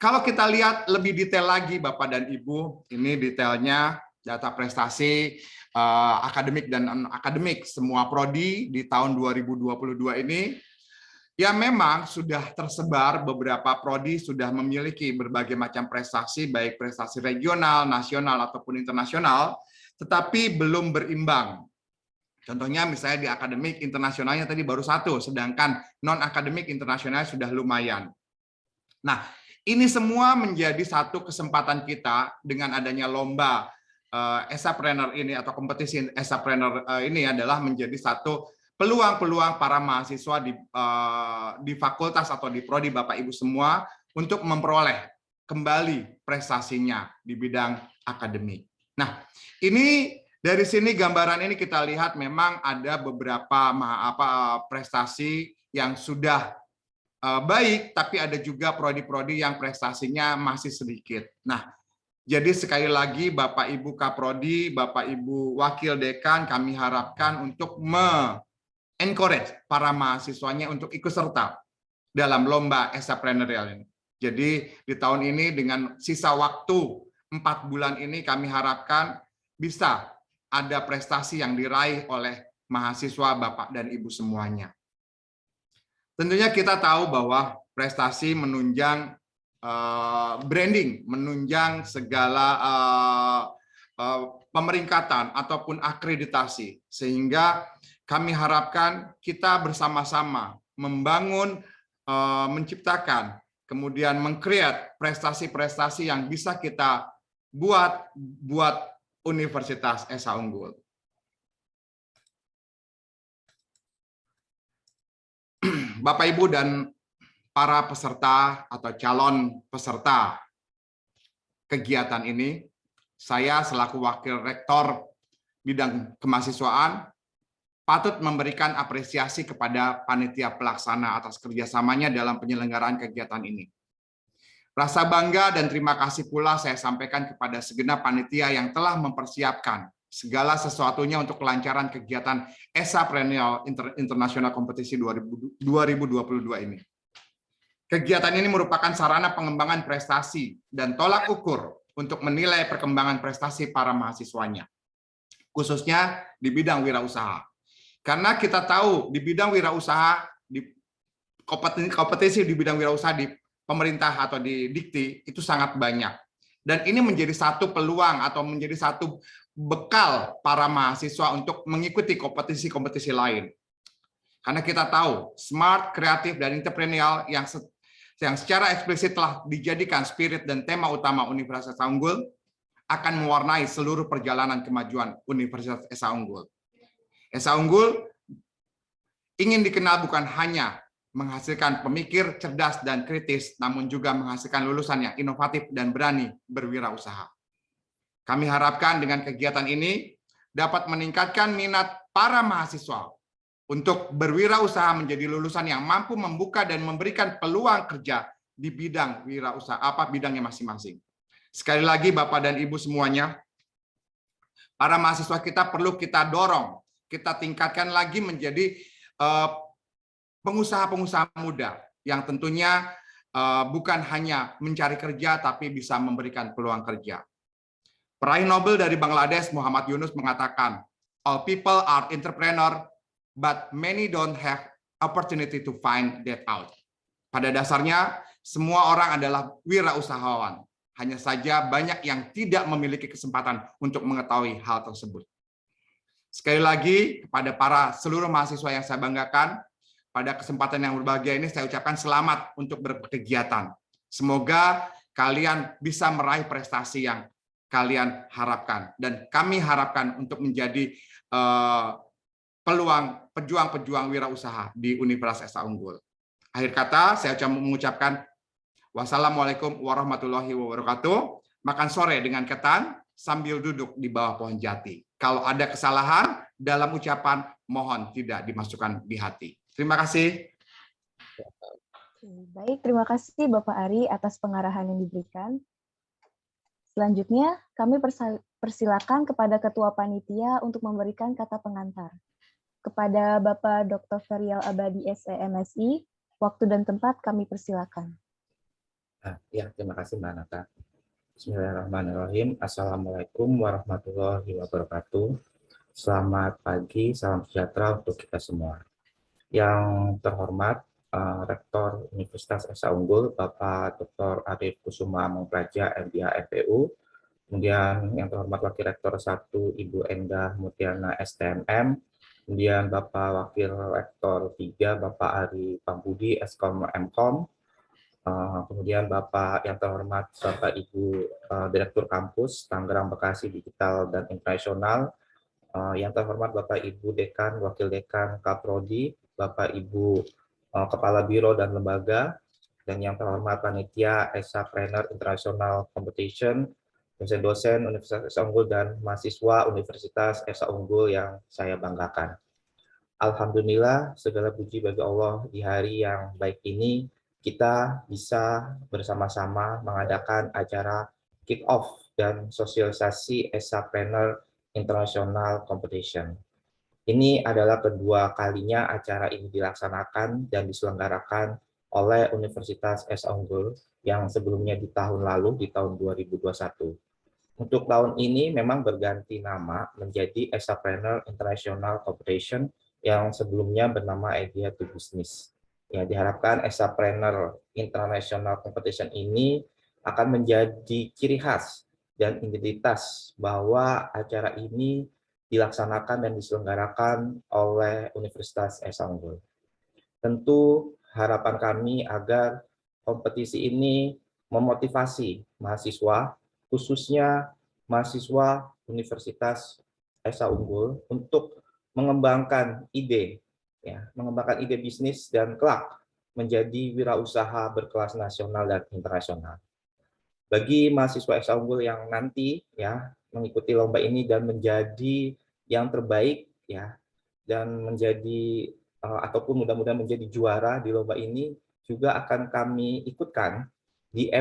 kalau kita lihat lebih detail lagi Bapak dan Ibu, ini detailnya data prestasi akademik dan non-akademik semua prodi di tahun 2022 ini. Ya memang sudah tersebar, beberapa prodi sudah memiliki berbagai macam prestasi, baik prestasi regional, nasional, ataupun internasional, tetapi belum berimbang. Contohnya misalnya di akademik internasionalnya tadi baru 1, sedangkan non-akademik internasionalnya sudah lumayan. Nah, ini semua menjadi satu kesempatan kita dengan adanya lomba Esapreneur ini atau kompetisi Esapreneur ini adalah menjadi satu peluang-peluang para mahasiswa di fakultas atau di prodi Bapak Ibu semua untuk memperoleh kembali prestasinya di bidang akademik. Nah, ini dari sini gambaran ini kita lihat memang ada beberapa prestasi yang sudah baik, tapi ada juga prodi-prodi yang prestasinya masih sedikit. Nah, jadi sekali lagi Bapak Ibu Kaprodi, Bapak Ibu Wakil Dekan, kami harapkan untuk encourage para mahasiswanya untuk ikut serta dalam lomba Esapreneurial ini. Jadi di tahun ini dengan sisa waktu 4 bulan ini kami harapkan bisa ada prestasi yang diraih oleh mahasiswa Bapak dan Ibu semuanya. Tentunya kita tahu bahwa prestasi menunjang branding, menunjang segala pemeringkatan ataupun akreditasi, sehingga kami harapkan kita bersama-sama membangun, menciptakan, kemudian meng-create prestasi-prestasi yang bisa kita buat Universitas Esa Unggul. Bapak, Ibu, dan para peserta atau calon peserta kegiatan ini, saya selaku Wakil Rektor Bidang Kemahasiswaan patut memberikan apresiasi kepada panitia pelaksana atas kerjasamanya dalam penyelenggaraan kegiatan ini. Rasa bangga dan terima kasih pula saya sampaikan kepada segenap panitia yang telah mempersiapkan segala sesuatunya untuk kelancaran kegiatan Esapreneur International Kompetisi 2022 ini. Kegiatan ini merupakan sarana pengembangan prestasi dan tolak ukur untuk menilai perkembangan prestasi para mahasiswanya, khususnya di bidang wirausaha. Karena kita tahu di bidang wirausaha, di kompetisi di bidang wirausaha di pemerintah atau di Dikti itu sangat banyak. Dan ini menjadi satu peluang atau menjadi satu bekal para mahasiswa untuk mengikuti kompetisi-kompetisi lain. Karena kita tahu smart, kreatif, dan entrepreneurial yang secara eksplisit telah dijadikan spirit dan tema utama Universitas Esa Unggul akan mewarnai seluruh perjalanan kemajuan Universitas Esa Unggul. Esa Unggul ingin dikenal bukan hanya menghasilkan pemikir cerdas dan kritis, namun juga menghasilkan lulusan yang inovatif dan berani berwirausaha. Kami harapkan dengan kegiatan ini dapat meningkatkan minat para mahasiswa untuk berwirausaha menjadi lulusan yang mampu membuka dan memberikan peluang kerja di bidang wirausaha, bidangnya masing-masing. Sekali lagi Bapak dan Ibu semuanya, para mahasiswa kita perlu kita dorong, kita tingkatkan lagi menjadi pengusaha-pengusaha muda yang tentunya bukan hanya mencari kerja tapi bisa memberikan peluang kerja. Peraih Nobel dari Bangladesh Muhammad Yunus mengatakan, all people are entrepreneur, but many don't have opportunity to find that out. Pada dasarnya, semua orang adalah wirausahawan. Hanya saja banyak yang tidak memiliki kesempatan untuk mengetahui hal tersebut. Sekali lagi, kepada para seluruh mahasiswa yang saya banggakan, pada kesempatan yang berbahagia ini saya ucapkan selamat untuk berkegiatan. Semoga kalian bisa meraih prestasi yang kalian harapkan. Dan kami harapkan untuk menjadi peluang pejuang-pejuang wirausaha di Universitas Esa Unggul. Akhir kata, saya cuma mengucapkan wassalamualaikum warahmatullahi wabarakatuh. Makan sore dengan ketan sambil duduk di bawah pohon jati. Kalau ada kesalahan dalam ucapan, mohon tidak dimasukkan di hati. Terima kasih. Baik, terima kasih Bapak Ari atas pengarahan yang diberikan. Selanjutnya, kami persilakan kepada Ketua Panitia untuk memberikan kata pengantar. Kepada Bapak Dr. Ferial Abadi SE/MSI, waktu dan tempat kami persilakan. Ya, terima kasih Mbak Nata. Bismillahirrahmanirrahim. Assalamualaikum warahmatullahi wabarakatuh. Selamat pagi, salam sejahtera untuk kita semua. Yang terhormat, Rektor Universitas Esa Unggul, Bapak Dr. Arif Kusuma Mengpraja, MPH FPU. Kemudian yang terhormat Wakil Rektor 1, Ibu Endah Mutiana STMM. Kemudian Bapak Wakil Rektor 3, Bapak Ari Pambudi, Eskom Mkom. Kemudian Bapak yang terhormat Bapak Ibu Direktur Kampus Tangerang Bekasi Digital dan Internasional. Yang terhormat Bapak Ibu Dekan, Wakil Dekan Kaprodi, Bapak Ibu Kepala Biro dan Lembaga, dan yang terhormat Panitia Esapreneur International Competition, dosen-dosen Universitas Esa Unggul dan mahasiswa Universitas Esa Unggul yang saya banggakan. Alhamdulillah, segala puji bagi Allah di hari yang baik ini, kita bisa bersama-sama mengadakan acara kick-off dan sosialisasi Esapreneur International Competition. Ini adalah kedua kalinya acara ini dilaksanakan dan diselenggarakan oleh Universitas Esa Unggul yang sebelumnya di tahun lalu, di tahun 2021. Untuk tahun ini memang berganti nama menjadi Esapreneur International Competition yang sebelumnya bernama Idea to Business. Ya, diharapkan Esapreneur International Competition ini akan menjadi ciri khas dan identitas bahwa acara ini dilaksanakan dan diselenggarakan oleh Universitas Esa Unggul. Tentu harapan kami agar kompetisi ini memotivasi mahasiswa, khususnya mahasiswa Universitas Esa Unggul untuk mengembangkan ide bisnis dan kelak menjadi wirausaha berkelas nasional dan internasional. Bagi mahasiswa Esa Unggul yang nanti mengikuti lomba ini dan menjadi yang terbaik dan menjadi ataupun mudah-mudahan menjadi juara di lomba ini, juga akan kami ikutkan di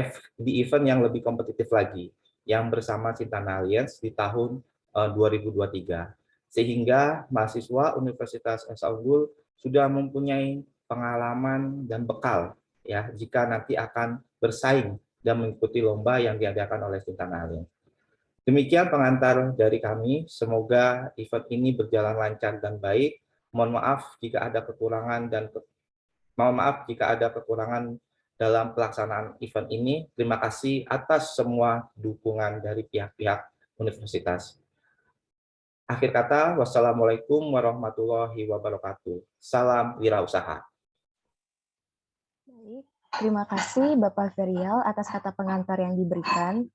event yang lebih kompetitif lagi yang bersama Sintana Alliance di tahun 2023. Sehingga mahasiswa Universitas Esa Unggul sudah mempunyai pengalaman dan bekal jika nanti akan bersaing dan mengikuti lomba yang diadakan oleh Sintana Alliance. Demikian pengantar dari kami, semoga event ini berjalan lancar dan baik. Mohon maaf jika ada kekurangan dalam pelaksanaan event ini. Terima kasih atas semua dukungan dari pihak-pihak universitas. Akhir kata, wassalamualaikum warahmatullahi wabarakatuh. Salam wirausaha. Baik, terima kasih Bapak Ferial atas kata pengantar yang diberikan.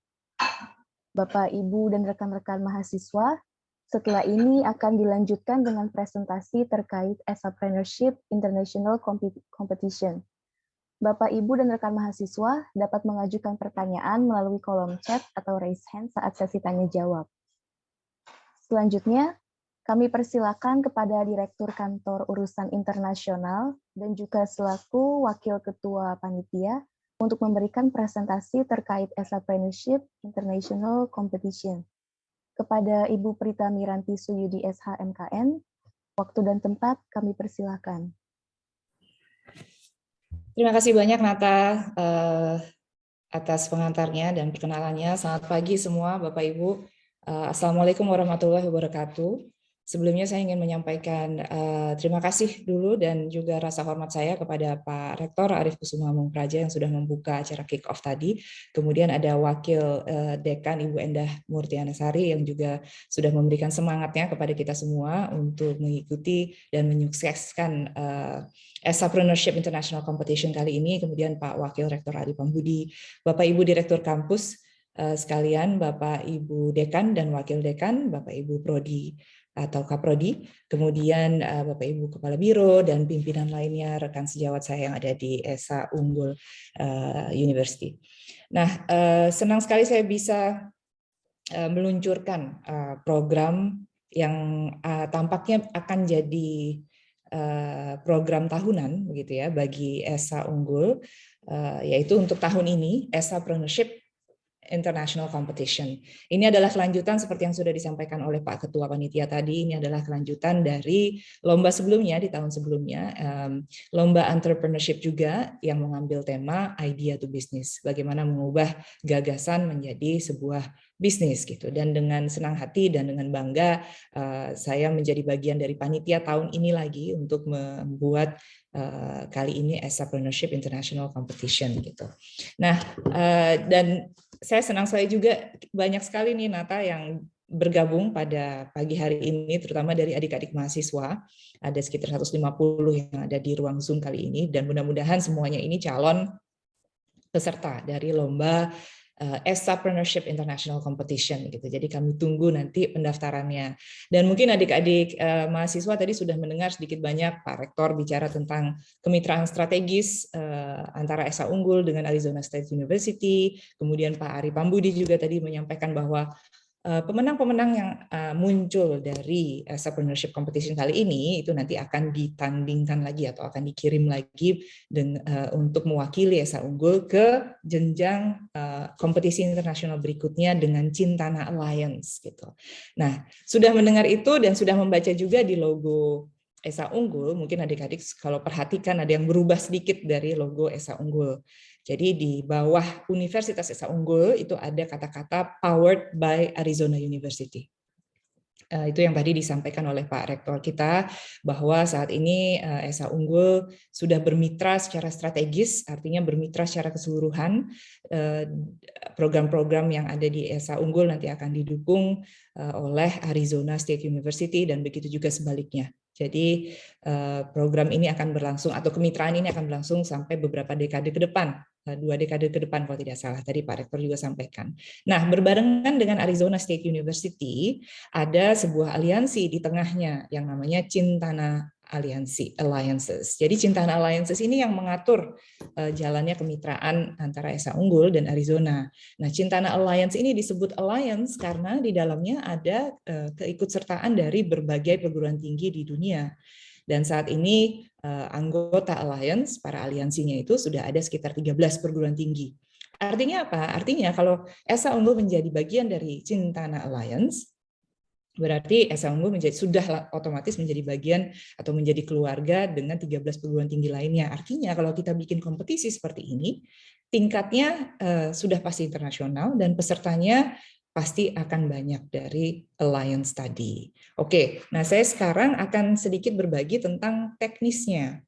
Bapak, Ibu, dan rekan-rekan mahasiswa, setelah ini akan dilanjutkan dengan presentasi terkait Esapreneurship International Competition. Bapak, Ibu, dan rekan mahasiswa dapat mengajukan pertanyaan melalui kolom chat atau raise hand saat sesi tanya-jawab. Selanjutnya, kami persilakan kepada Direktur Kantor Urusan Internasional dan juga selaku Wakil Ketua Panitia untuk memberikan presentasi terkait Esapreneurship International Competition. Kepada Ibu Prita Miranti Suyudi SH MKN, waktu dan tempat kami persilakan. Terima kasih banyak Nata atas pengantarnya dan perkenalannya. Selamat pagi semua Bapak Ibu. Assalamualaikum warahmatullahi wabarakatuh. Sebelumnya saya ingin menyampaikan terima kasih dulu dan juga rasa hormat saya kepada Pak Rektor Arif Kusuma Mengpraja yang sudah membuka acara kick-off tadi. Kemudian ada Wakil Dekan Ibu Endah Murtianasari yang juga sudah memberikan semangatnya kepada kita semua untuk mengikuti dan menyukseskan Esapreneurship International Competition kali ini. Kemudian Pak Wakil Rektor Ari Pambudi, Bapak Ibu Direktur Kampus, sekalian, Bapak Ibu Dekan dan Wakil Dekan, Bapak Ibu Prodi atau Kaprodi, kemudian Bapak Ibu Kepala Biro dan pimpinan lainnya, rekan sejawat saya yang ada di Esa Unggul University. Nah, senang sekali saya bisa meluncurkan program yang tampaknya akan jadi program tahunan begitu ya bagi Esa Unggul, yaitu untuk tahun ini Esapreneurship International Competition. Ini adalah kelanjutan seperti yang sudah disampaikan oleh Pak Ketua Panitia tadi. Ini adalah kelanjutan dari lomba sebelumnya di tahun sebelumnya, lomba entrepreneurship juga yang mengambil tema idea to business. Bagaimana mengubah gagasan menjadi sebuah bisnis gitu. Dan dengan senang hati dan dengan bangga saya menjadi bagian dari panitia tahun ini lagi untuk membuat kali ini Esapreneurship International Competition gitu. Nah, dan saya senang sekali juga banyak sekali nih Nata yang bergabung pada pagi hari ini, terutama dari adik-adik mahasiswa. Ada sekitar 150 yang ada di ruang Zoom kali ini, dan mudah-mudahan semuanya ini calon peserta dari lomba Esapreneurship International Competition gitu. Jadi kami tunggu nanti pendaftarannya. Dan mungkin adik-adik mahasiswa tadi sudah mendengar sedikit banyak Pak Rektor bicara tentang kemitraan strategis antara Esa Unggul dengan Arizona State University. Kemudian Pak Ari Pambudi juga tadi menyampaikan bahwa pemenang-pemenang yang muncul dari Esapreneurship Competition kali ini itu nanti akan ditandingkan lagi atau akan dikirim lagi untuk mewakili Esa Unggul ke jenjang kompetisi internasional berikutnya dengan Cintana Alliance gitu. Nah, sudah mendengar itu dan sudah membaca juga di logo Esa Unggul, mungkin adik-adik kalau perhatikan ada yang berubah sedikit dari logo Esa Unggul. Jadi di bawah Universitas Esa Unggul itu ada kata-kata powered by Arizona University. Itu yang tadi disampaikan oleh Pak Rektor kita bahwa saat ini Esa Unggul sudah bermitra secara strategis, artinya bermitra secara keseluruhan. Program-program yang ada di Esa Unggul nanti akan didukung oleh Arizona State University dan begitu juga sebaliknya. Jadi program ini akan berlangsung atau kemitraan ini akan berlangsung sampai beberapa dekade ke depan, 2 dekade ke depan kalau tidak salah. Tadi Pak Rektor juga sampaikan. Nah, berbarengan dengan Arizona State University ada sebuah aliansi di tengahnya yang namanya Cintana Alliances. Jadi Cintana Alliances ini yang mengatur jalannya kemitraan antara Esa Unggul dan Arizona. Nah, Cintana Alliance ini disebut alliance karena di dalamnya ada keikutsertaan dari berbagai perguruan tinggi di dunia. Dan saat ini anggota alliance, para aliansinya itu sudah ada sekitar 13 perguruan tinggi. Artinya apa? Artinya kalau Esa Unggul menjadi bagian dari Cintana Alliance, berarti Esa Unggul sudah otomatis menjadi bagian atau menjadi keluarga dengan 13 perguruan tinggi lainnya. Artinya kalau kita bikin kompetisi seperti ini, tingkatnya sudah pasti internasional dan pesertanya pasti akan banyak dari alliance tadi. Oke, nah saya sekarang akan sedikit berbagi tentang teknisnya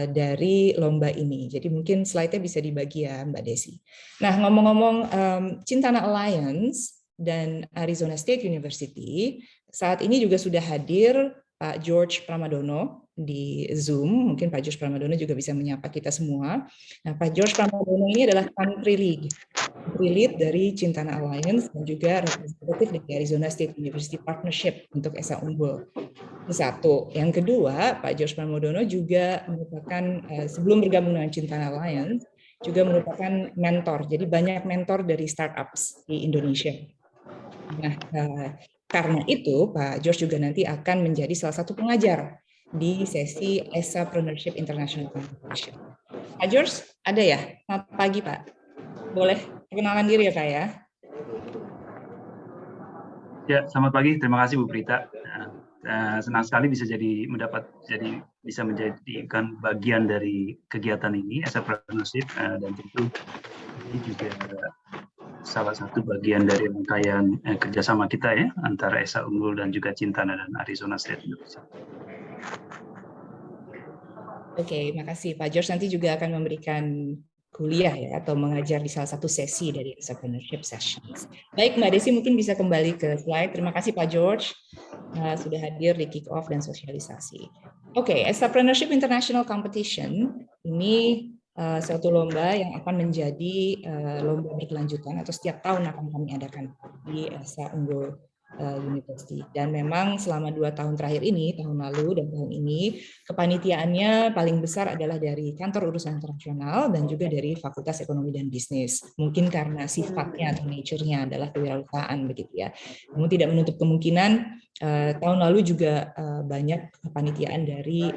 dari lomba ini. Jadi mungkin slide-nya bisa dibagi ya Mbak Desi. Nah, ngomong-ngomong Cintana Alliance dan Arizona State University, saat ini juga sudah hadir Pak George Pramadono di Zoom. Mungkin Pak George Pramadono juga bisa menyapa kita semua. Nah, Pak George Pramadono ini adalah country lead dari Cintana Alliance dan juga representatif dari Arizona State University Partnership untuk Esa Unggul. Ini satu. Yang kedua, Pak George Pramadono juga merupakan sebelum bergabung dengan Cintana Alliance juga merupakan mentor. Jadi banyak mentor dari startups di Indonesia. Nah, karena itu Pak George juga nanti akan menjadi salah satu pengajar di sesi Esapreneurship International Competition. Pak George, ada ya? Selamat pagi Pak. Boleh perkenalan diri ya Pak ya? Ya, selamat pagi. Terima kasih Bu Prita. Senang sekali bisa bisa menjadikan bagian dari kegiatan ini Esapreneurship dan tentu ini juga salah satu bagian dari rangkaian kerjasama kita ya antara Esa Unggul dan juga Cintana dan Arizona State University. Oke, makasih Pak George. Nanti juga akan memberikan kuliah ya atau mengajar di salah satu sesi dari Esapreneurship Sessions. Baik Mbak Desi mungkin bisa kembali ke slide. Terima kasih Pak George sudah hadir di kick off dan sosialisasi. Oke, Esapreneurship International Competition ini suatu lomba yang akan menjadi lomba berkelanjutan atau setiap tahun akan kami adakan di ESA Unggul University. Dan memang selama 2 tahun terakhir ini, tahun lalu dan tahun ini, kepanitiaannya paling besar adalah dari Kantor Urusan Internasional dan juga dari Fakultas Ekonomi dan Bisnis. Mungkin karena sifatnya atau nature-nya adalah kewirausahaan begitu ya. Namun tidak menutup kemungkinan tahun lalu juga banyak kepanitiaan dari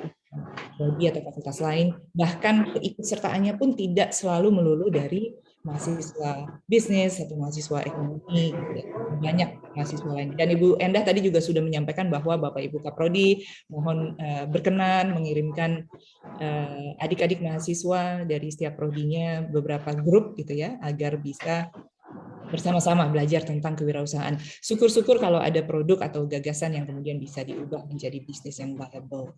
prodi atau fakultas lain, bahkan keikutsertaannya pun tidak selalu melulu dari mahasiswa bisnis atau mahasiswa ekonomi, gitu ya. Banyak mahasiswa lain. Dan Ibu Endah tadi juga sudah menyampaikan bahwa Bapak Ibu Kaprodi mohon berkenan mengirimkan adik-adik mahasiswa dari setiap prodinya beberapa grup gitu ya, agar bisa bersama-sama belajar tentang kewirausahaan. Syukur-syukur kalau ada produk atau gagasan yang kemudian bisa diubah menjadi bisnis yang viable.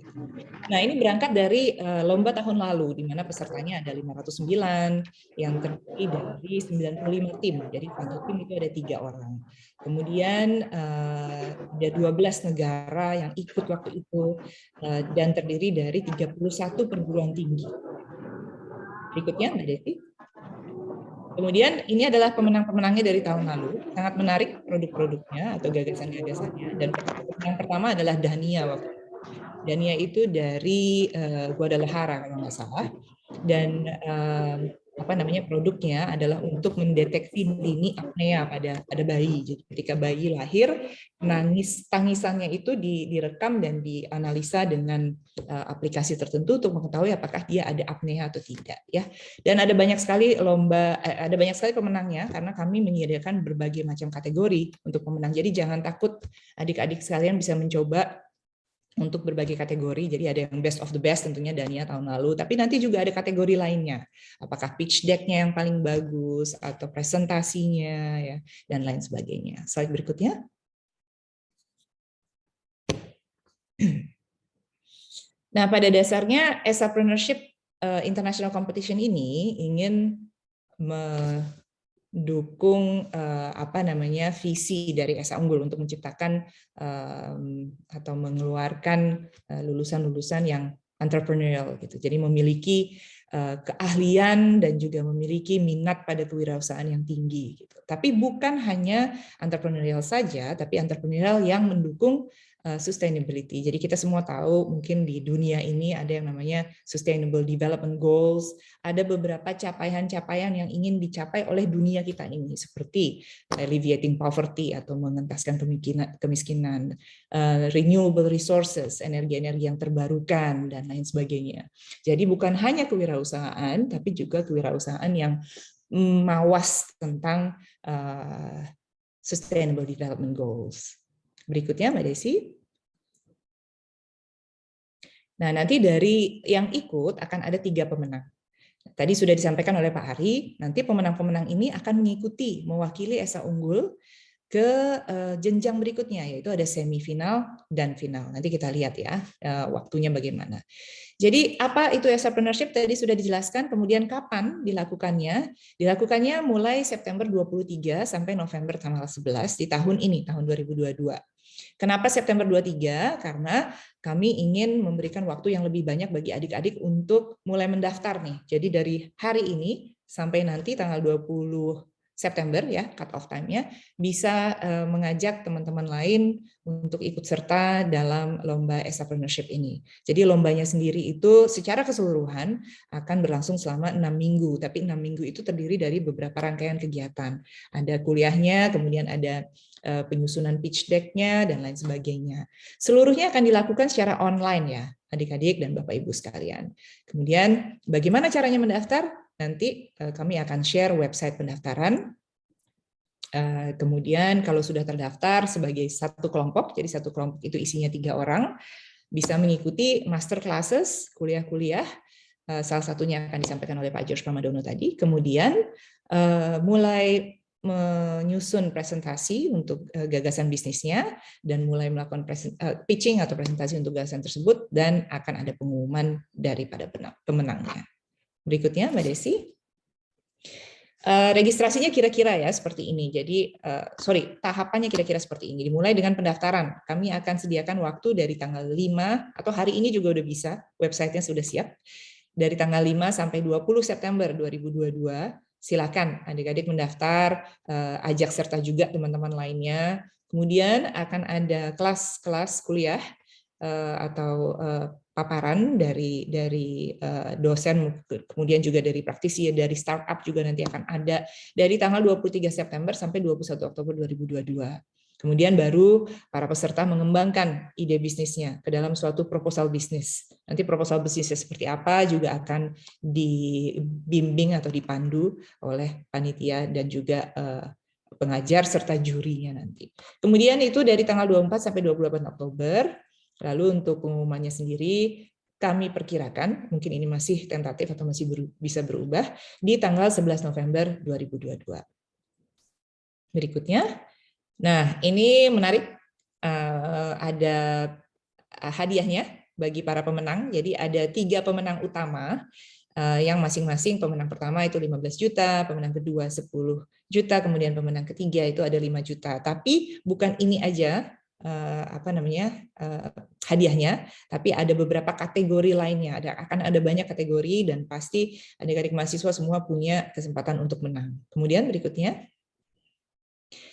Nah, ini berangkat dari lomba tahun lalu, di mana pesertanya ada 509, yang terdiri dari 95 tim. Jadi satu tim itu ada 3 orang. Kemudian ada 12 negara yang ikut waktu itu, dan terdiri dari 31 perguruan tinggi. Berikutnya, Mbak Desi. Kemudian ini adalah pemenang-pemenangnya dari tahun lalu, sangat menarik produk-produknya atau gagasan-gagasannya. Dan yang pertama adalah Dania waktu itu. Dania itu dari Guadalajara kalau nggak salah. Dan produknya adalah untuk mendeteksi dini apnea pada bayi. Jadi ketika bayi lahir, tangisannya itu direkam dan dianalisa dengan aplikasi tertentu untuk mengetahui apakah dia ada apnea atau tidak ya. Dan ada banyak sekali ada banyak sekali pemenangnya karena kami menyediakan berbagai macam kategori untuk pemenang. Jadi jangan takut, adik-adik sekalian bisa mencoba untuk berbagai kategori. Jadi ada yang best of the best tentunya Dania tahun lalu, tapi nanti juga ada kategori lainnya. Apakah pitch deck-nya yang paling bagus atau presentasinya ya, dan lain sebagainya. Slide berikutnya. Nah, pada dasarnya Esapreneurship International Competition ini ingin mendukung visi dari ESA Unggul untuk menciptakan atau mengeluarkan lulusan-lulusan yang entrepreneurial gitu. Jadi memiliki keahlian dan juga memiliki minat pada kewirausahaan yang tinggi gitu. Tapi bukan hanya entrepreneurial saja, tapi entrepreneurial yang mendukung sustainability. Jadi kita semua tahu mungkin di dunia ini ada yang namanya Sustainable Development Goals, ada beberapa capaian-capaian yang ingin dicapai oleh dunia kita ini seperti alleviating poverty atau mengentaskan kemiskinan, renewable resources, energi-energi yang terbarukan dan lain sebagainya. Jadi bukan hanya kewirausahaan tapi juga kewirausahaan yang mawas tentang Sustainable Development Goals. Berikutnya, Mbak Desi. Nah, nanti dari yang ikut akan ada 3 pemenang. Tadi sudah disampaikan oleh Pak Ari, nanti pemenang-pemenang ini akan mengikuti, mewakili ESA Unggul ke jenjang berikutnya, yaitu ada semifinal dan final. Nanti kita lihat ya, waktunya bagaimana. Jadi apa itu Esapreneurship tadi sudah dijelaskan, kemudian kapan dilakukannya? Dilakukannya mulai September 23 sampai November tanggal 11 di tahun ini, tahun 2022. Kenapa September 23? Karena kami ingin memberikan waktu yang lebih banyak bagi adik-adik untuk mulai mendaftar nih. Jadi dari hari ini sampai nanti tanggal 20 September ya, cut off time-nya, bisa mengajak teman-teman lain untuk ikut serta dalam lomba Esapreneurship ini. Jadi lombanya sendiri itu secara keseluruhan akan berlangsung selama 6 minggu, tapi 6 minggu itu terdiri dari beberapa rangkaian kegiatan. Ada kuliahnya, kemudian ada penyusunan pitch deck-nya, dan lain sebagainya. Seluruhnya akan dilakukan secara online ya, adik-adik dan Bapak Ibu sekalian. Kemudian bagaimana caranya mendaftar? Nanti kami akan share website pendaftaran. Kemudian kalau sudah terdaftar sebagai satu kelompok, jadi satu kelompok itu isinya 3 orang, bisa mengikuti master classes, kuliah-kuliah. Salah satunya akan disampaikan oleh Pak George Pramadono tadi. Kemudian mulai menyusun presentasi untuk gagasan bisnisnya dan mulai melakukan pitching atau presentasi untuk gagasan tersebut, dan akan ada pengumuman daripada pemenangnya. Berikutnya, Mbak Desi. Registrasinya kira-kira ya seperti ini. Jadi, tahapannya kira-kira seperti ini. Dimulai dengan pendaftaran. Kami akan sediakan waktu dari tanggal 5, atau hari ini juga udah bisa, websitenya sudah siap. dari tanggal 5 sampai 20 September 2022. Silakan adik-adik mendaftar, ajak serta juga teman-teman lainnya. Kemudian akan ada kelas-kelas kuliah atau paparan dari dosen, kemudian juga dari praktisi, dari startup juga nanti akan ada dari tanggal 23 September sampai 21 Oktober 2022. Kemudian baru para peserta mengembangkan ide bisnisnya ke dalam suatu proposal bisnis. Nanti proposal bisnisnya seperti apa juga akan dibimbing atau dipandu oleh panitia dan juga pengajar serta jurinya nanti. Kemudian itu dari tanggal 24 sampai 28 Oktober. Lalu untuk pengumumannya sendiri kami perkirakan, mungkin ini masih tentatif atau masih bisa berubah, di tanggal 11 November 2022. Berikutnya. Nah, ini menarik, ada hadiahnya bagi para pemenang. Jadi ada 3 pemenang utama, yang masing-masing pemenang pertama itu 15 juta, pemenang kedua 10 juta, kemudian pemenang ketiga itu ada 5 juta. Tapi bukan ini aja hadiahnya, tapi ada beberapa kategori lainnya. Akan ada banyak kategori dan pasti adik-adik mahasiswa semua punya kesempatan untuk menang. Kemudian berikutnya.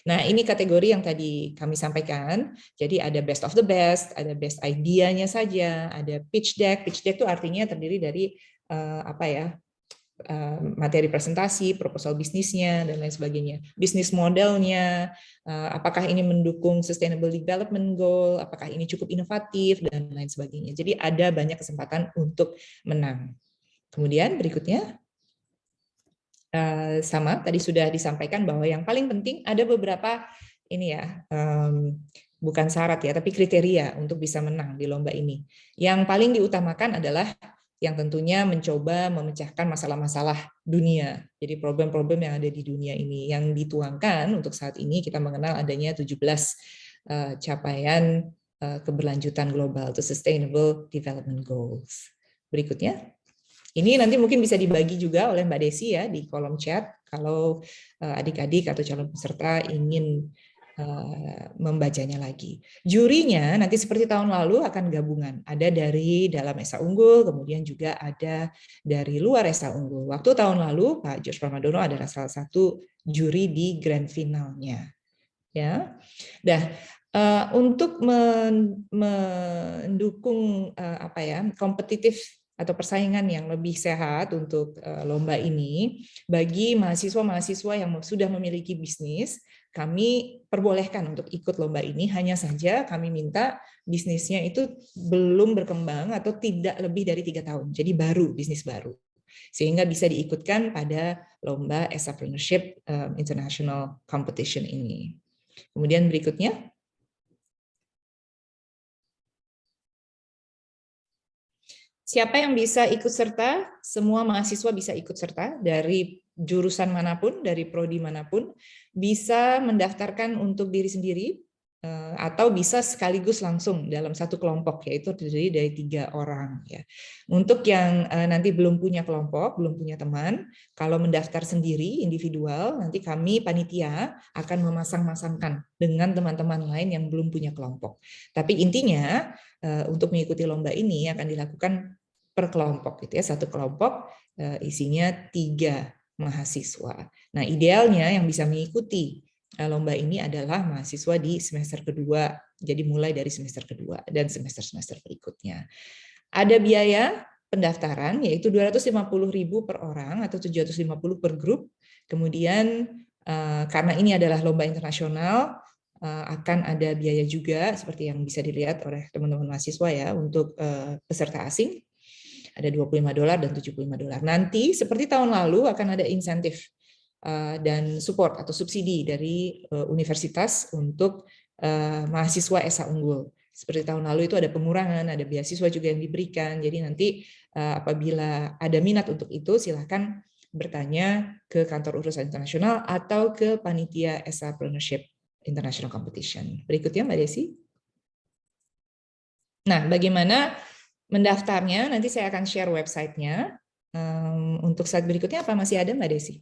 Nah, ini kategori yang tadi kami sampaikan. Jadi ada best of the best, ada best idea-nya saja, ada pitch deck. Pitch deck itu artinya terdiri dari materi presentasi, proposal bisnisnya, dan lain sebagainya. Bisnis modelnya, apakah ini mendukung Sustainable Development Goal, apakah ini cukup inovatif, dan lain sebagainya. Jadi ada banyak kesempatan untuk menang. Kemudian berikutnya. Sama tadi sudah disampaikan bahwa yang paling penting ada beberapa ini ya, bukan syarat ya, tapi kriteria untuk bisa menang di lomba ini. Yang paling diutamakan adalah yang tentunya mencoba memecahkan masalah-masalah dunia. Jadi problem-problem yang ada di dunia ini yang dituangkan untuk saat ini kita mengenal adanya 17 capaian keberlanjutan global atau Sustainable Development Goals. Berikutnya. Ini nanti mungkin bisa dibagi juga oleh Mbak Desi ya di kolom chat kalau adik-adik atau calon peserta ingin membacanya lagi. Jurinya nanti seperti tahun lalu akan gabungan. Ada dari dalam Esa Unggul, kemudian juga ada dari luar Esa Unggul. Waktu tahun lalu Pak George Pramadono adalah salah satu juri di grand finalnya. Ya. Untuk mendukung kompetitif atau persaingan yang lebih sehat untuk lomba ini, bagi mahasiswa-mahasiswa yang sudah memiliki bisnis, kami perbolehkan untuk ikut lomba ini, hanya saja kami minta bisnisnya itu belum berkembang atau tidak lebih dari 3 tahun, jadi baru, bisnis baru. Sehingga bisa diikutkan pada lomba Entrepreneurship International Competition ini. Kemudian berikutnya. Siapa yang bisa ikut serta? Semua mahasiswa bisa ikut serta dari jurusan manapun, dari prodi manapun, bisa mendaftarkan untuk diri sendiri atau bisa sekaligus langsung dalam satu kelompok, yaitu terdiri dari 3 orang. Ya. Untuk yang nanti belum punya kelompok, belum punya teman, kalau mendaftar sendiri individual, nanti kami panitia akan memasang-masangkan dengan teman-teman lain yang belum punya kelompok. Tapi intinya untuk mengikuti lomba ini akan dilakukan per kelompok, gitu ya. Satu kelompok isinya 3 mahasiswa. Nah, idealnya yang bisa mengikuti lomba ini adalah mahasiswa di semester kedua, jadi mulai dari semester kedua dan semester-semester berikutnya. Ada biaya pendaftaran yaitu 250.000 per orang atau 750 per grup. Kemudian karena ini adalah lomba internasional, akan ada biaya juga seperti yang bisa dilihat oleh teman-teman mahasiswa ya untuk peserta asing. Ada $25 dan $75. Nanti seperti tahun lalu akan ada insentif dan support atau subsidi dari universitas untuk mahasiswa Esa Unggul. Seperti tahun lalu itu ada pengurangan, ada beasiswa juga yang diberikan. Jadi nanti apabila ada minat untuk itu, silakan bertanya ke kantor urusan internasional atau ke panitia Entrepreneurship International Competition. Berikutnya Mbak Desi. Nah, bagaimana mendaftarnya? Nanti saya akan share websitenya. Untuk slide berikutnya apa masih ada Mbak Desi?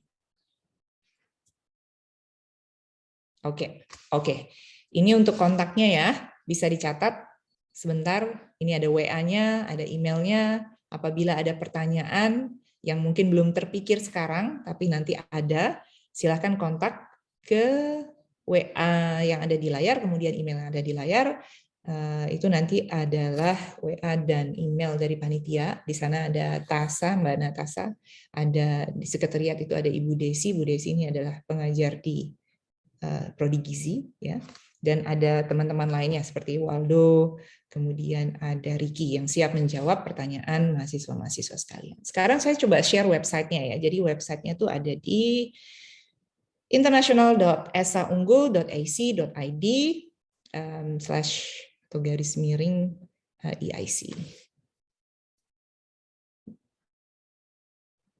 Oke. Ini untuk kontaknya ya, bisa dicatat sebentar. Ini ada WA-nya, ada emailnya, Apabila ada pertanyaan yang mungkin belum terpikir sekarang, tapi nanti ada, silakan kontak ke WA yang ada di layar, kemudian email yang ada di layar. Itu nanti adalah WA dan email dari panitia. Di sana ada Tasa, Mbak Natasa, ada di sekretariat itu ada Ibu Desi. Bu Desi ini adalah pengajar di Prodi Gizi, ya. Dan ada teman-teman lainnya seperti Waldo, kemudian ada Ricky yang siap menjawab pertanyaan mahasiswa-mahasiswa sekalian. Sekarang saya coba share websitenya ya. Jadi websitenya tuh ada di international.esaunggul.ac.id /EIC.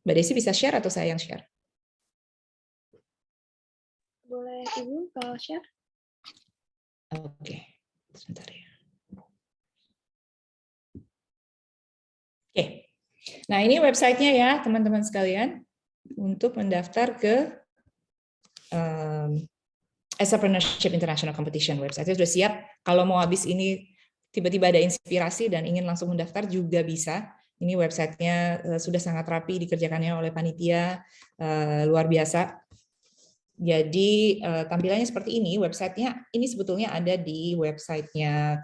Mbak Desi bisa share atau saya yang share? Boleh Ibu kalau share? Oke, sebentar ya. Oke, nah ini websitenya ya teman-teman sekalian untuk mendaftar ke Entrepreneurship International Competition. Websitenya sudah siap. Kalau mau habis ini tiba-tiba ada inspirasi dan ingin langsung mendaftar juga bisa. Ini websitenya sudah sangat rapi dikerjakannya oleh panitia, luar biasa. Jadi tampilannya seperti ini. Websitenya ini sebetulnya ada di websitenya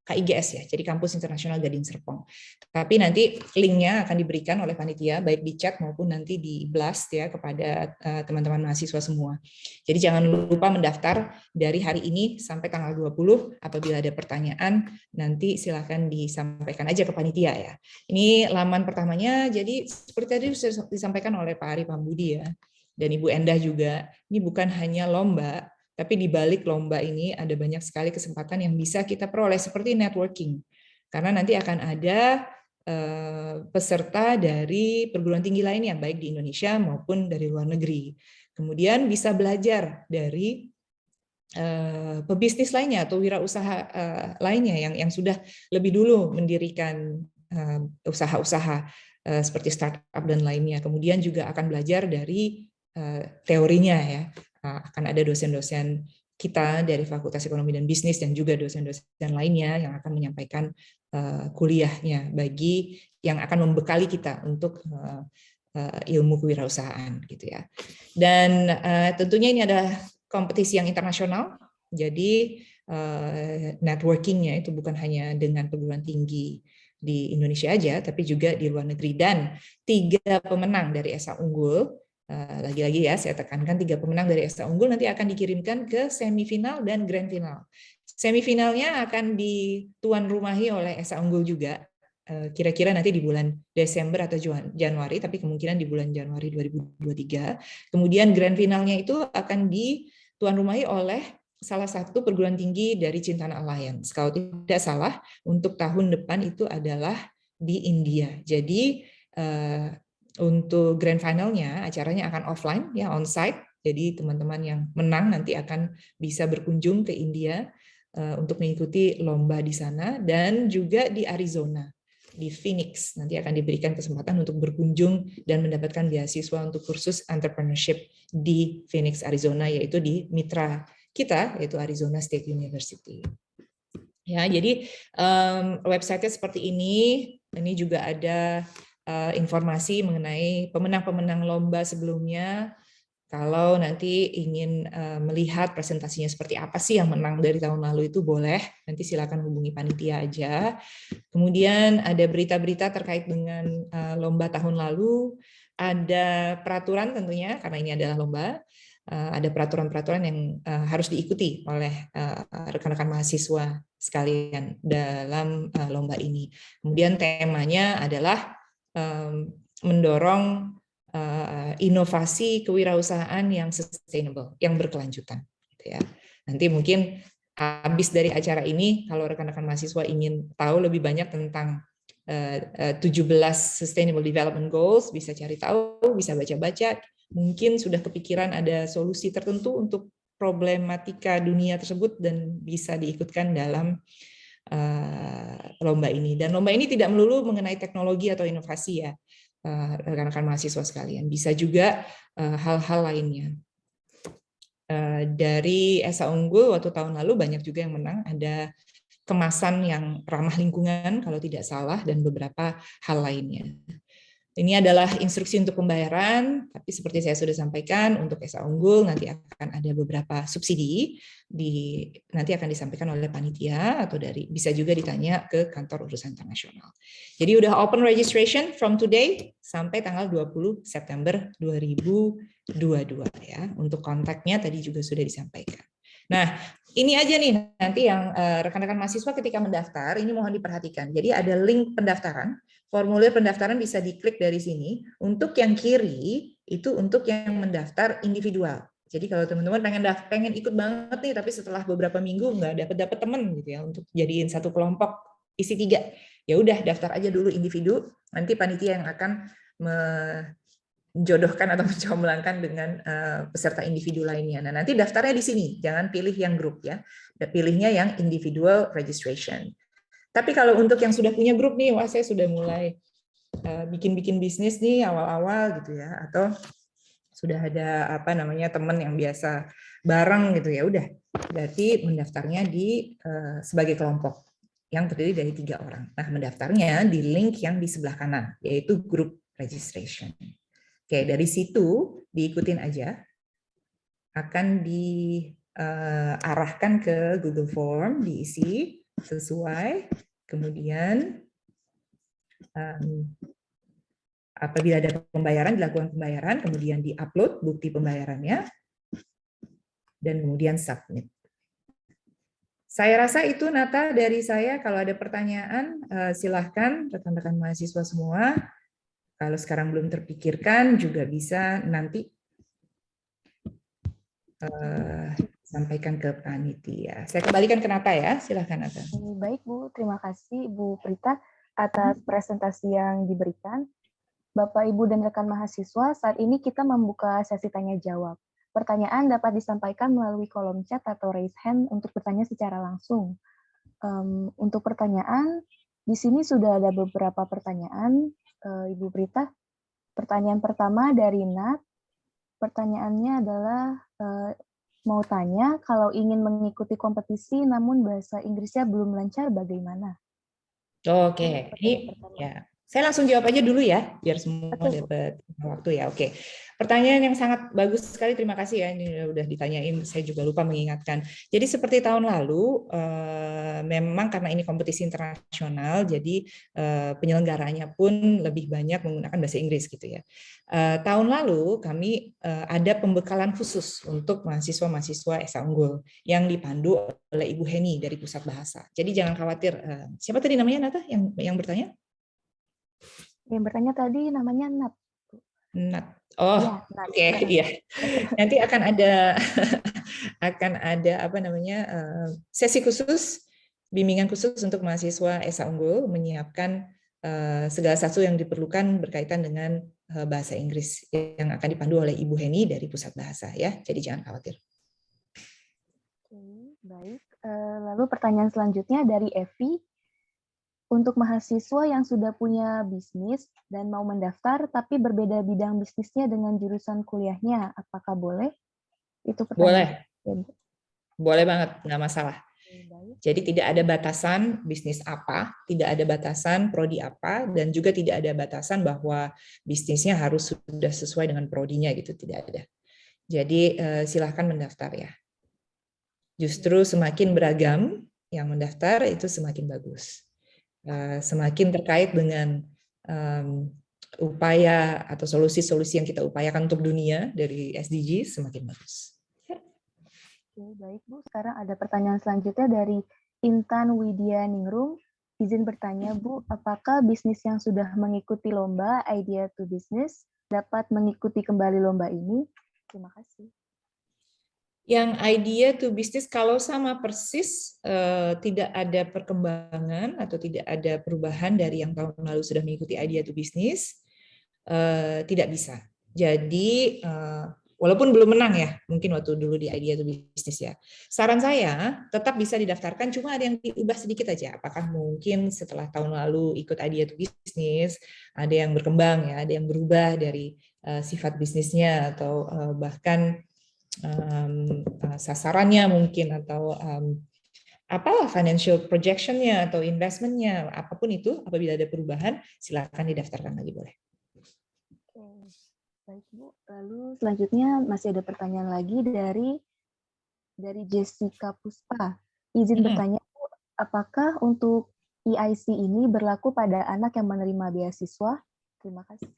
KIGS ya, jadi Kampus Internasional Gading Serpong. Tapi nanti linknya akan diberikan oleh panitia, baik di chat maupun nanti di blast ya kepada teman-teman mahasiswa semua. Jadi jangan lupa mendaftar dari hari ini sampai tanggal 20. Apabila ada pertanyaan, nanti silakan disampaikan aja ke panitia ya. Ini laman pertamanya, jadi seperti tadi sudah disampaikan oleh Pak Ari Pambudi ya, dan Ibu Endah juga, ini bukan hanya lomba, tapi di balik lomba ini ada banyak sekali kesempatan yang bisa kita peroleh seperti networking. Karena nanti akan ada peserta dari perguruan tinggi lainnya, baik di Indonesia maupun dari luar negeri. Kemudian bisa belajar dari pebisnis lainnya atau wirausaha lainnya yang sudah lebih dulu mendirikan usaha-usaha seperti startup dan lainnya. Kemudian juga akan belajar dari teorinya ya. Akan ada dosen-dosen kita dari Fakultas Ekonomi dan Bisnis dan juga dosen-dosen lainnya yang akan menyampaikan kuliahnya bagi yang akan membekali kita untuk ilmu kewirausahaan gitu ya. Dan tentunya ini adalah kompetisi yang internasional. Jadi networkingnya itu bukan hanya dengan perguruan tinggi di Indonesia aja, tapi juga di luar negeri. Dan 3 pemenang dari ESA Unggul, lagi-lagi ya saya tekankan 3 pemenang dari ESA Unggul nanti akan dikirimkan ke semifinal dan grand final. Semifinalnya akan dituan rumahi oleh ESA Unggul juga, kira-kira nanti di bulan Desember atau Januari, tapi kemungkinan di bulan Januari 2023. Kemudian grand finalnya itu akan dituan rumahi oleh salah satu perguruan tinggi dari Cintana Alliance. Kalau tidak salah, untuk tahun depan itu adalah di India. Jadi untuk grand finalnya acaranya akan offline ya, on-site. Jadi teman-teman yang menang nanti akan bisa berkunjung ke India untuk mengikuti lomba di sana, dan juga di Arizona, di Phoenix. Nanti akan diberikan kesempatan untuk berkunjung dan mendapatkan beasiswa untuk kursus entrepreneurship di Phoenix, Arizona, yaitu di mitra kita, yaitu Arizona State University. Ya, jadi website-nya seperti ini. Ini juga ada informasi mengenai pemenang-pemenang lomba sebelumnya. Kalau nanti ingin melihat presentasinya seperti apa sih yang menang dari tahun lalu, itu boleh, nanti silakan hubungi panitia aja. Kemudian ada berita-berita terkait dengan lomba tahun lalu, ada peraturan tentunya karena ini adalah lomba, ada peraturan-peraturan yang harus diikuti oleh rekan-rekan mahasiswa sekalian dalam lomba ini. Kemudian temanya adalah mendorong inovasi kewirausahaan yang sustainable, yang berkelanjutan. Gitu ya. Nanti mungkin habis dari acara ini, kalau rekan-rekan mahasiswa ingin tahu lebih banyak tentang 17 Sustainable Development Goals, bisa cari tahu, bisa baca-baca. Mungkin sudah kepikiran ada solusi tertentu untuk problematika dunia tersebut dan bisa diikutkan dalam lomba ini. Dan lomba ini tidak melulu mengenai teknologi atau inovasi ya, rekan-rekan mahasiswa sekalian. Bisa juga hal-hal lainnya. Dari ESA Unggul waktu tahun lalu banyak juga yang menang. Ada kemasan yang ramah lingkungan kalau tidak salah, dan beberapa hal lainnya. Ini adalah instruksi untuk pembayaran, tapi seperti saya sudah sampaikan, untuk SA Unggul nanti akan ada beberapa subsidi, nanti akan disampaikan oleh panitia, atau bisa juga ditanya ke kantor urusan internasional. Jadi udah open registration from today sampai tanggal 20 September 2022 ya. Untuk kontaknya tadi juga sudah disampaikan. Nah, ini aja nih nanti yang rekan-rekan mahasiswa ketika mendaftar, ini mohon diperhatikan. Jadi ada link pendaftaran. Formulir pendaftaran bisa diklik dari sini. Untuk yang kiri itu untuk yang mendaftar individual. Jadi kalau teman-teman pengen ikut banget nih, tapi setelah beberapa minggu nggak dapat teman gitu ya untuk jadiin satu kelompok isi 3, ya udah daftar aja dulu individu. Nanti panitia yang akan menjodohkan atau mencomblangkan dengan peserta individu lainnya. Nah nanti daftarnya di sini, jangan pilih yang grup ya, pilihnya yang individual registration. Tapi kalau untuk yang sudah punya grup nih, wah saya sudah mulai bikin bisnis nih awal-awal gitu ya, atau sudah ada teman yang biasa bareng gitu ya, udah berarti mendaftarnya sebagai kelompok yang terdiri dari 3 orang. Nah mendaftarnya di link yang di sebelah kanan, yaitu group registration. Oke, dari situ diikutin aja, akan diarahkan ke Google Form, diisi sesuai, kemudian apabila ada pembayaran, dilakukan pembayaran, kemudian di-upload bukti pembayarannya, dan kemudian submit. Saya rasa itu Nata dari saya. Kalau ada pertanyaan, silahkan rekan-rekan mahasiswa semua. Kalau sekarang belum terpikirkan, juga bisa nanti sampaikan ke panitia. Saya kembalikan ke Nata ya, silahkan Nata. Baik Bu, terima kasih Bu Prita atas presentasi yang diberikan. Bapak, Ibu, dan rekan mahasiswa, saat ini kita membuka sesi tanya-jawab. Pertanyaan dapat disampaikan melalui kolom chat atau raise hand untuk bertanya secara langsung. Untuk pertanyaan, di sini sudah ada beberapa pertanyaan, Ibu Prita. Pertanyaan pertama dari Nat. Pertanyaannya adalah, mau tanya, kalau ingin mengikuti kompetisi namun bahasa Inggrisnya belum lancar, bagaimana? Oke, ini ya. Saya langsung jawab aja dulu ya, biar semua dapat waktu ya. Oke, pertanyaan yang sangat bagus sekali, terima kasih ya, ini udah ditanyain, saya juga lupa mengingatkan. Jadi seperti tahun lalu, memang karena ini kompetisi internasional, jadi penyelenggaranya pun lebih banyak menggunakan bahasa Inggris gitu ya. Tahun lalu kami ada pembekalan khusus untuk mahasiswa-mahasiswa SA Unggul yang dipandu oleh Ibu Heni dari Pusat Bahasa. Jadi jangan khawatir. Siapa tadi namanya Nata yang bertanya? Yang bertanya tadi namanya Nat. Nat. Oh, ya, oke, iya. Nanti akan ada sesi khusus, bimbingan khusus untuk mahasiswa SA Unggul menyiapkan segala sesuatu yang diperlukan berkaitan dengan bahasa Inggris yang akan dipandu oleh Ibu Heni dari Pusat Bahasa ya. Jadi jangan khawatir. Oke, baik. Lalu pertanyaan selanjutnya dari Evi. Untuk mahasiswa yang sudah punya bisnis dan mau mendaftar tapi berbeda bidang bisnisnya dengan jurusan kuliahnya, apakah boleh? Itu pertanyaan. Boleh. Boleh banget, nggak masalah. Jadi tidak ada batasan bisnis apa, tidak ada batasan prodi apa, dan juga tidak ada batasan bahwa bisnisnya harus sudah sesuai dengan prodinya gitu, tidak ada. Jadi silahkan mendaftar ya. Justru semakin beragam yang mendaftar itu semakin bagus. Semakin terkait dengan upaya atau solusi-solusi yang kita upayakan untuk dunia dari SDG semakin bagus. Oke, baik Bu. Sekarang ada pertanyaan selanjutnya dari Intan Widya Ningrum. Izin bertanya Bu, apakah bisnis yang sudah mengikuti lomba Idea to Business dapat mengikuti kembali lomba ini? Terima kasih. Yang Idea to Business kalau sama persis tidak ada perkembangan atau tidak ada perubahan dari yang tahun lalu sudah mengikuti Idea to Business, tidak bisa. Jadi walaupun belum menang ya, mungkin waktu dulu di Idea to Business ya. Saran saya tetap bisa didaftarkan, cuma ada yang diubah sedikit aja. Apakah mungkin setelah tahun lalu ikut Idea to Business, ada yang berkembang ya, ada yang berubah dari sifat bisnisnya atau bahkan sasarannya mungkin atau apalah financial projection-nya atau investment-nya, apapun itu, apabila ada perubahan, silakan didaftarkan lagi boleh. Oke, baik Bu. Lalu selanjutnya masih ada pertanyaan lagi dari Jessica Puspa. Izin bertanya, Bu, apakah untuk EIC ini berlaku pada anak yang menerima beasiswa? Terima kasih.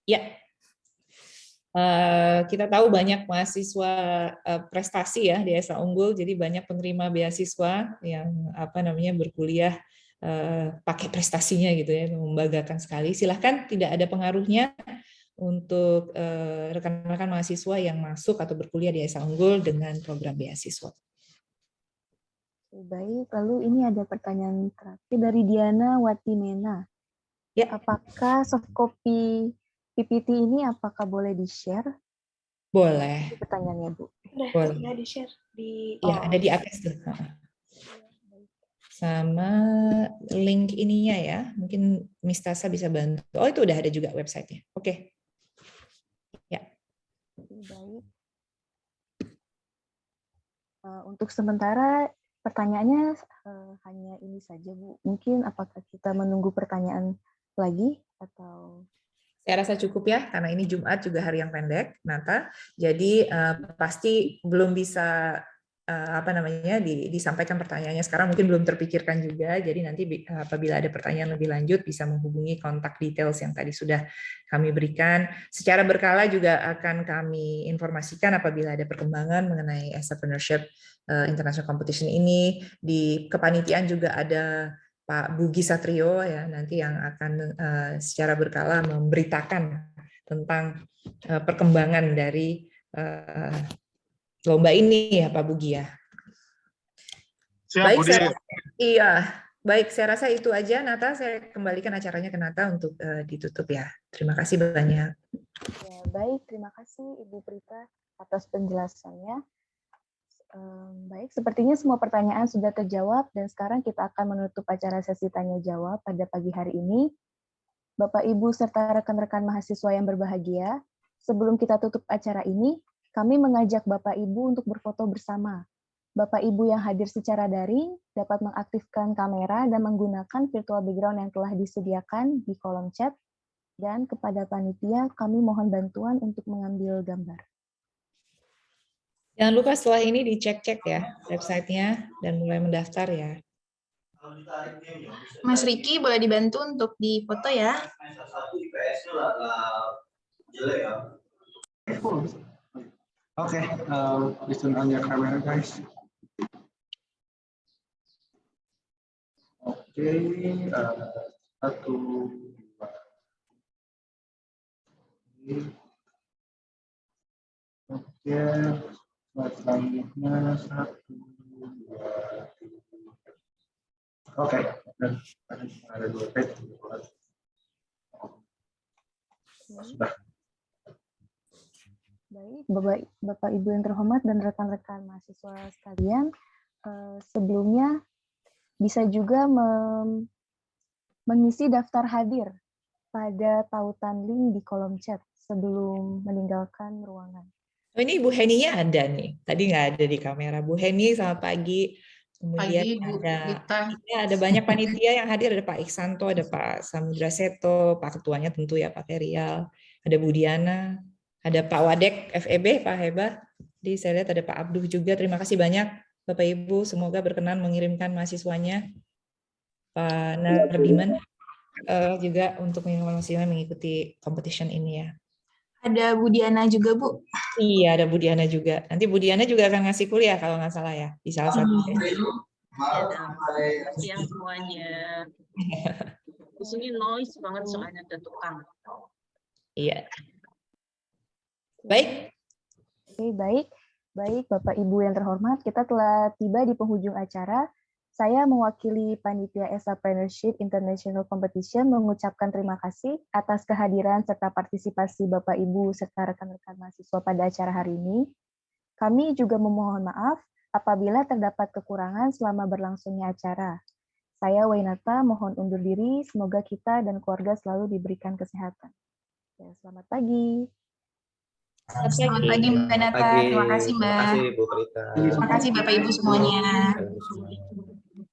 Ya, kita tahu banyak mahasiswa prestasi ya di SA Unggul, jadi banyak penerima beasiswa yang berkuliah pakai prestasinya gitu ya, membanggakan sekali. Silahkan, tidak ada pengaruhnya untuk rekan-rekan mahasiswa yang masuk atau berkuliah di SA Unggul dengan program beasiswa. Baik, lalu ini ada pertanyaan terakhir dari Diana Watimena. Ya. Apakah soft copy PPT ini apakah boleh di-share? Boleh. Itu pertanyaannya, Bu. Udah di-share di Ya, ada di atas tuh. Sama link ininya ya, mungkin Miss Tasa bisa bantu. Oh, itu udah ada juga website-nya. Oke. Ya. Baik. Untuk sementara pertanyaannya hanya ini saja, Bu. Mungkin apakah kita menunggu pertanyaan lagi atau? Saya rasa cukup ya, karena ini Jumat juga hari yang pendek, Nata. Jadi pasti belum bisa disampaikan pertanyaannya sekarang, mungkin belum terpikirkan juga. Jadi nanti apabila ada pertanyaan lebih lanjut bisa menghubungi kontak details yang tadi sudah kami berikan. Secara berkala juga akan kami informasikan apabila ada perkembangan mengenai entrepreneurship international competition ini. Di kepanitiaan juga ada Pak Bugi Satrio ya, nanti yang akan secara berkala memberitakan tentang perkembangan dari lomba ini ya Pak Bugi ya. Siap, Baik, baik, saya rasa itu aja Nata, saya kembalikan acaranya ke Nata untuk ditutup ya. Terima kasih banyak. Ya, baik, terima kasih Ibu Prita atas penjelasannya. Baik, sepertinya semua pertanyaan sudah terjawab dan sekarang kita akan menutup acara sesi tanya jawab pada pagi hari ini. Bapak, Ibu, serta rekan-rekan mahasiswa yang berbahagia, sebelum kita tutup acara ini, kami mengajak Bapak Ibu untuk berfoto bersama. Bapak Ibu yang hadir secara daring dapat mengaktifkan kamera dan menggunakan virtual background yang telah disediakan di kolom chat, dan kepada panitia kami mohon bantuan untuk mengambil gambar. Jangan lupa setelah ini dicek-cek ya websitenya dan mulai mendaftar ya. Mas Riki boleh dibantu untuk difoto ya. Okay, listen on your camera, guys. Oke, satu, dua. Oke, selanjutnya satu, dua, tiga. Oke, dan ada dua page. Sudah. Baik, Bapak Ibu yang terhormat dan rekan-rekan mahasiswa sekalian, sebelumnya bisa juga mengisi daftar hadir pada tautan link di kolom chat sebelum meninggalkan ruangan. Oh, ini Bu Heninya ada nih, tadi nggak ada di kamera. Bu Heni, selamat pagi. Kemudian ada banyak panitia yang hadir, ada Pak Iksanto, ada Pak Samudra Seto, Pak Ketuanya tentu ya Pak Ferial, ada Bu Diana, ada Pak Wadek FEB, Pak Heba. Jadi saya lihat ada Pak Abduh juga. Terima kasih banyak Bapak Ibu, semoga berkenan mengirimkan mahasiswanya. Pak Nardiman juga untuk mahasiswa mengikuti competition ini ya. Ada Bu Diana juga, Bu. Iya, ada Bu Diana juga. Nanti Bu Diana juga akan ngasih kuliah kalau nggak salah ya, di salah satu. Siang semuanya. Di sini noise banget soalnya ada tukang. Iya. Baik. Oke, baik Bapak Ibu yang terhormat, kita telah tiba di penghujung acara. Saya mewakili Panitia Entrepreneurship International Competition mengucapkan terima kasih atas kehadiran serta partisipasi Bapak Ibu serta rekan-rekan mahasiswa pada acara hari ini. Kami juga memohon maaf apabila terdapat kekurangan selama berlangsungnya acara. Saya Wainata mohon undur diri, semoga kita dan keluarga selalu diberikan kesehatan. Ya, selamat pagi. Selamat pagi Mbak Nata. Terima kasih Mbak. Terima kasih Bu Prita. Terima kasih Bapak Ibu semuanya. Terima kasih.